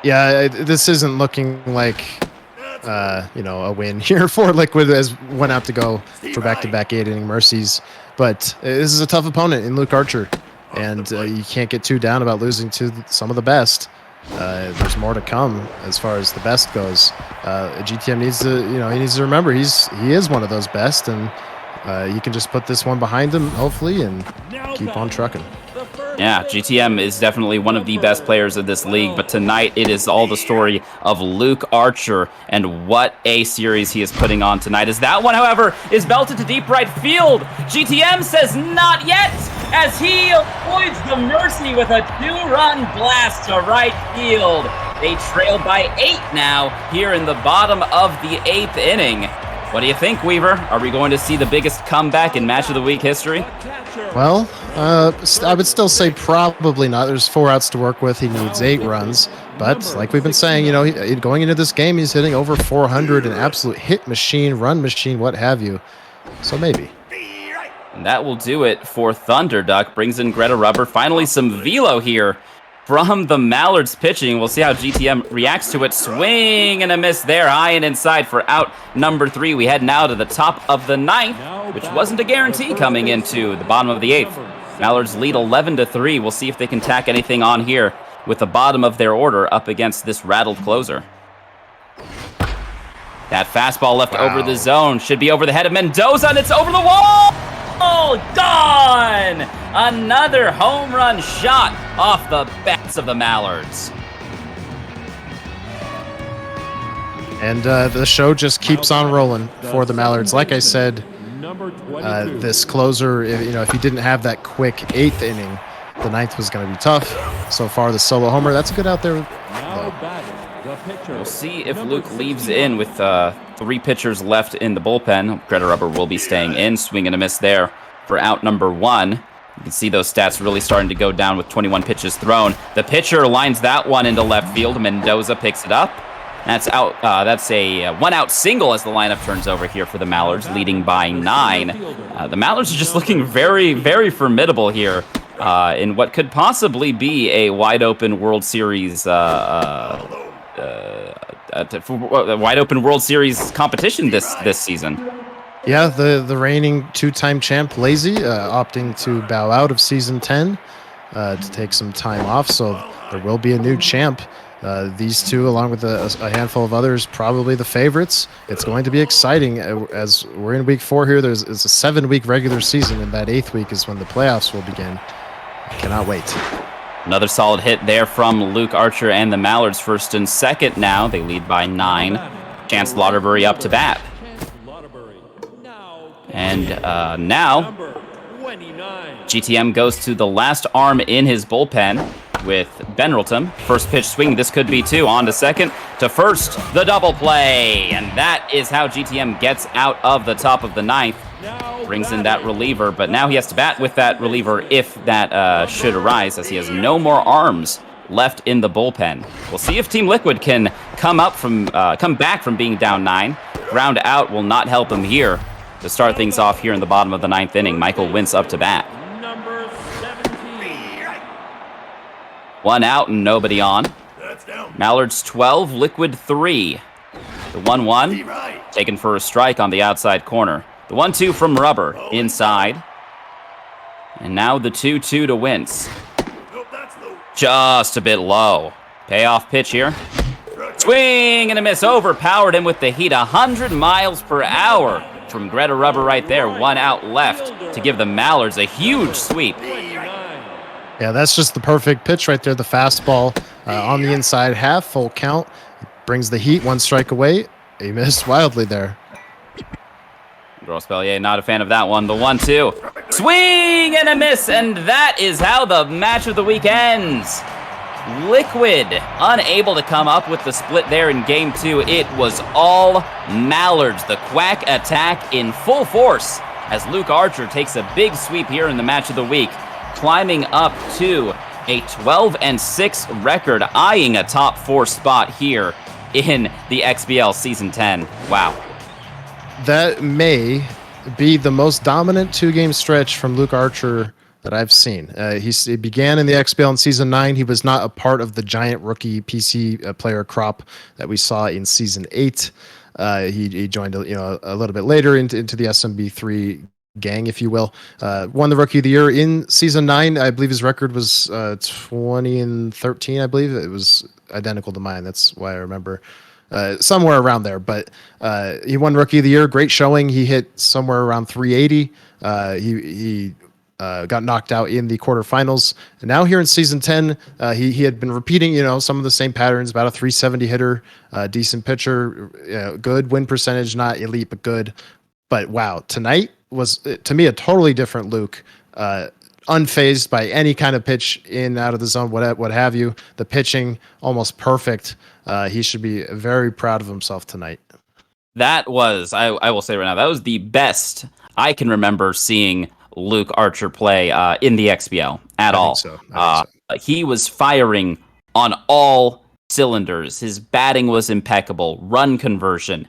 F: Yeah, this isn't looking like a win here for Liquid, as went out to go for back-to-back 8-inning Mercies. But this is a tough opponent in Luke Archer, and you can't get too down about losing to some of the best. There's more to come as far as the best goes. GTM needs to remember he is one of those best, and you can just put this one behind him, hopefully, and keep on trucking.
D: Yeah, GTM is definitely one of the best players of this league, but tonight it is all the story of Luke Archer and what a series he is putting on tonight. As that one, however, is belted to deep right field. GTM says not yet, as he avoids the Mercy with a 2-run blast to right field. They trail by 8 now here in the bottom of the 8th inning. What do you think, Weaver? Are we going to see the biggest comeback in Match of the Week history?
F: Well, I would still say probably not. There's 4 outs to work with. He needs 8 runs. But like we've been saying, going into this game, he's hitting over 400, an absolute hit machine, run machine, what have you. So maybe.
D: And that will do it for Thunderduck. Brings in Greta Rubber. Finally, some velo here from the Mallards pitching. We'll see how GTM reacts to it. Swing and a miss there, high and inside for out number 3. We head now to the top of the 9th, which wasn't a guarantee coming into the bottom of the 8th. Mallards lead 11-3. We'll see if they can tack anything on here with the bottom of their order up against this rattled closer. That fastball left over the zone. Should be over the head of Mendoza, and it's over the wall! Oh, gone! Another home run shot off the bats of the Mallards.
F: And the show just keeps on rolling for the Mallards. Like I said, this closer, if he didn't have that quick 8th inning, the 9th was going to be tough. So far, the solo homer, that's good out there.
D: We'll see if Luke leaves in with 3 pitchers left in the bullpen. Greta Rubber will be staying in. Swing and a miss there for out number 1. You can see those stats really starting to go down with 21 pitches thrown. The pitcher lines that one into left field. Mendoza picks it up. That's out. That's a 1-out single as the lineup turns over here for the Mallards, leading by 9. The Mallards are just looking very, very formidable here in what could possibly be a wide-open World Series wide-open World Series competition this season.
F: Yeah, the reigning 2-time champ, Lazy, opting to bow out of Season 10 to take some time off, so there will be a new champ. These two, along with a handful of others, probably the favorites. It's going to be exciting as we're in week 4 here. It's a 7-week regular season, and that 8th week is when the playoffs will begin. I cannot wait.
D: Another solid hit there from Luke Archer and the Mallards, first and second now. They lead by 9. Chance Lauterbury up to bat. And now, GTM goes to the last arm in his bullpen with Benrelton. First pitch swing, this could be 2. On to second, to first, the double play. And that is how GTM gets out of the top of the 9th. Brings in that reliever, but now he has to bat with that reliever if that should arise, as he has no more arms left in the bullpen. We'll see if Team Liquid can come back from being down 9. Ground out will not help him here. To start things off here in the bottom of the 9th inning, Michael Wentz up to bat. 1 out and nobody on. Mallards 12, Liquid 3. The 1-1 taken for a strike on the outside corner. The 1-2 from Rubber inside. And now the 2-2 to Wentz. Just a bit low. Payoff pitch here. Swing and a miss. Overpowered him with the heat. 100 miles per hour from Greta Rubber right there. 1 out left to give the Mallards a huge sweep.
F: Yeah, that's just the perfect pitch right there. The fastball on the inside half, full count. Brings the heat, 1 strike away. He missed wildly there.
D: Grospellier not a fan of that one. The 1-2. Swing and a miss, and that is how the match of the week ends. Liquid unable to come up with the split there in Game 2. It was all Mallards. The quack attack in full force as Luke Archer takes a big sweep here in the match of the week, climbing up to a 12-6 record, eyeing a top 4 spot here in the XBL Season 10. Wow.
F: That may be the most dominant 2-game stretch from Luke Archer that I've seen. He began in the XBL in Season 9. He was not a part of the giant rookie PC player crop that we saw in Season 8. He joined a little bit later into the SMB3 gang, if you will. Won the Rookie of the Year in Season 9. I believe his record was 20-13, I believe. It was identical to mine. That's why I remember. Somewhere around there, but he won Rookie of the Year. Great showing. He hit somewhere around 380. He got knocked out in the quarterfinals. And now here in Season 10, he had been repeating, some of the same patterns, about a 370 hitter, decent pitcher, good win percentage, not elite, but good. But wow, tonight was, to me, a totally different Luke. Unfazed by any kind of pitch in, out of the zone, what have you. The pitching, almost perfect. He should be very proud of himself tonight. That was,
D: I will say right now, that was the best I can remember seeing Luke Archer play in the XBL at all.
F: I think so.
D: He was firing on all cylinders. His batting was impeccable. Run conversion.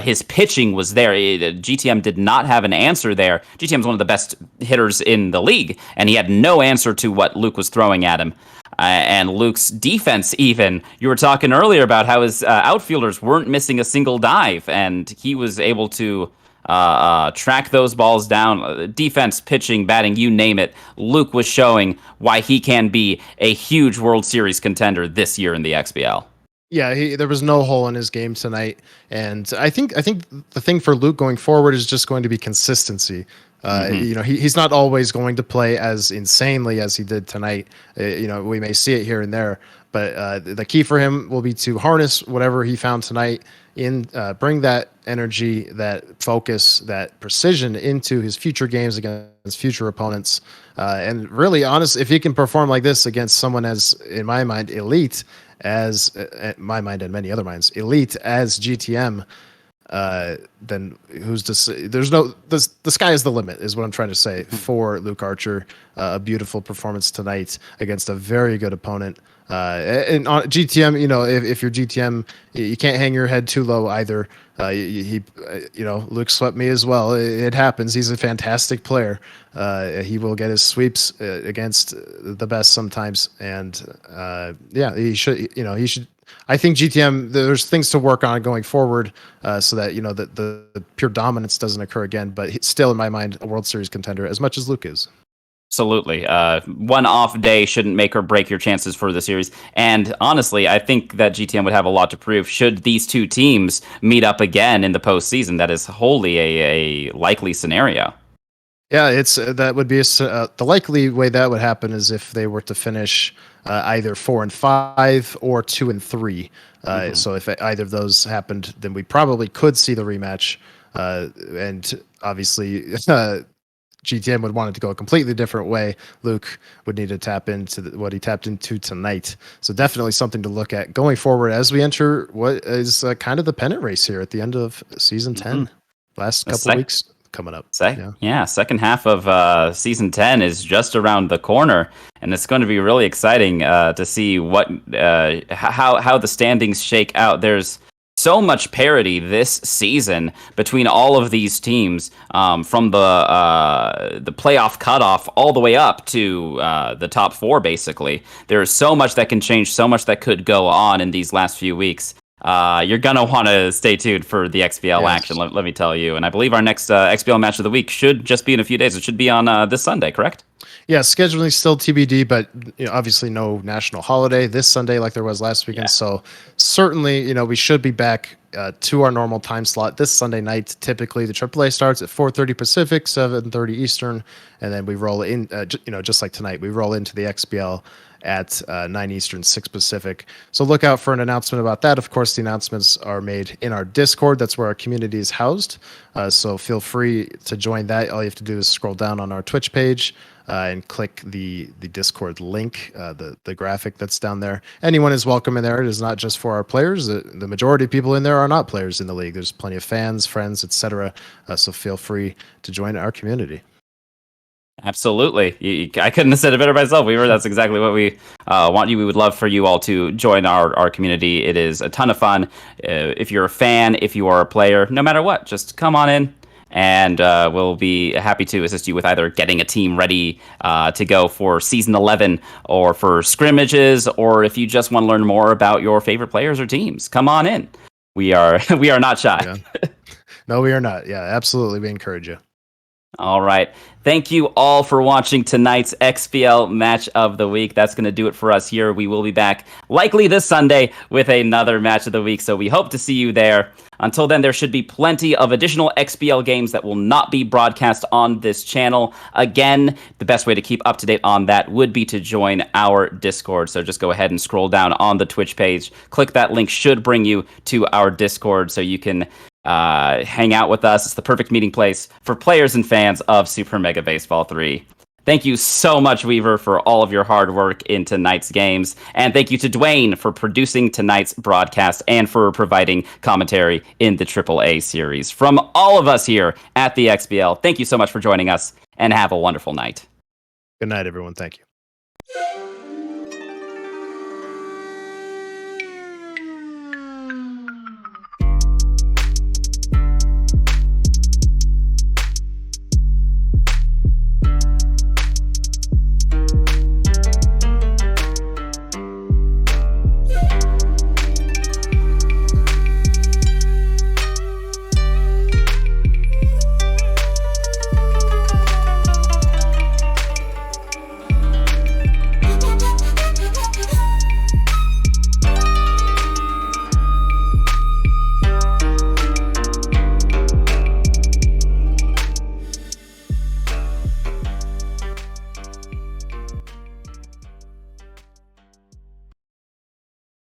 D: His pitching was there. GTM did not have an answer there. GTM is one of the best hitters in the league, and he had no answer to what Luke was throwing at him. And Luke's defense, even, you were talking earlier about how his outfielders weren't missing a single dive, and he was able to track those balls down. Defense, pitching, batting, you name it. Luke was showing why he can be a huge World Series contender this year in the XBL.
F: Yeah, there was no hole in his game tonight, and I think the thing for Luke going forward is just going to be consistency. He's not always going to play as insanely as he did tonight. We may see it here and there, but the key for him will be to harness whatever he found tonight bring that energy, that focus, that precision into his future games against future opponents. And really honest, if he can perform like this against someone as, in my mind, elite as my mind and many other minds, elite as GTM, then who's to say? The sky is the limit, is what I'm trying to say for Luke Archer. A beautiful performance tonight against a very good opponent. And on GTM, if you're GTM, you can't hang your head too low either. Luke swept me as well. It happens. He's a fantastic player. He will get his sweeps against the best sometimes, and he should. He should. I think GTM, there's things to work on going forward, so that the pure dominance doesn't occur again. But he's still, in my mind, a World Series contender as much as Luke is.
D: Absolutely. One off day shouldn't make or break your chances for the series. And honestly, I think that GTM would have a lot to prove should these two teams meet up again in the postseason. That is wholly a likely scenario.
F: Yeah, that would be the likely way that would happen is if they were to finish either 4-5 or 2-3. So if either of those happened, then we probably could see the rematch. And obviously, GTM would want it to go a completely different way. Luke would need to tap into what he tapped into tonight. So definitely something to look at going forward as we enter what is kind of the pennant race here at the end of season 10. Last couple of weeks coming up.
D: Second half of season 10 is just around the corner, and it's going to be really exciting to see what how the standings shake out. There's so much parity this season between all of these teams, from the playoff cutoff all the way up to the top four. Basically, there's so much that can change, so much that could go on in these last few weeks. You're gonna want to stay tuned for the XBL action. Let me tell you. And I believe our next XBL match of the week should just be in a few days. It should be on this Sunday, correct?
F: Yeah, scheduling still TBD, but obviously no national holiday this Sunday like there was last weekend. Yeah. So certainly, we should be back to our normal time slot this Sunday night. Typically, the AAA starts at 4:30 Pacific, 7:30 Eastern, and then we roll in. Just like tonight, we roll into the XBL at 9 Eastern, 6 Pacific. So look out for an announcement about that. Of course, the announcements are made in our Discord. That's where our community is housed. So feel free to join that. All you have to do is scroll down on our Twitch page and click the Discord link, the graphic that's down there. Anyone is welcome in there. It is not just for our players. The majority of people in there are not players in the league. There's plenty of fans, friends, etc. So feel free to join our community.
D: Absolutely. I couldn't have said it better myself, Weaver. That's exactly what we want you. We would love for you all to join our community. It is a ton of fun. If you're a fan, if you are a player, no matter what, just come on in, and we'll be happy to assist you with either getting a team ready to go for Season 11 or for scrimmages, or if you just want to learn more about your favorite players or teams, come on in. We are not shy.
F: Yeah. No, we are not. Yeah, absolutely. We encourage you.
D: All right. Thank you all for watching tonight's XBL Match of the Week. That's going to do it for us here. We will be back likely this Sunday with another Match of the Week, so we hope to see you there. Until then, there should be plenty of additional XBL games that will not be broadcast on this channel. Again, the best way to keep up to date on that would be to join our Discord. So just go ahead and scroll down on the Twitch page. Click that link, should bring you to our Discord so you can hang out with us. It's the perfect meeting place for players and fans of Super Mega Baseball 3. Thank you so much, Weaver, for all of your hard work in tonight's games. And thank you to Dwayne for producing tonight's broadcast and for providing commentary in the AAA series. From all of us here at the XBL, thank you so much for joining us, and have a wonderful night.
F: Good night, everyone. Thank you.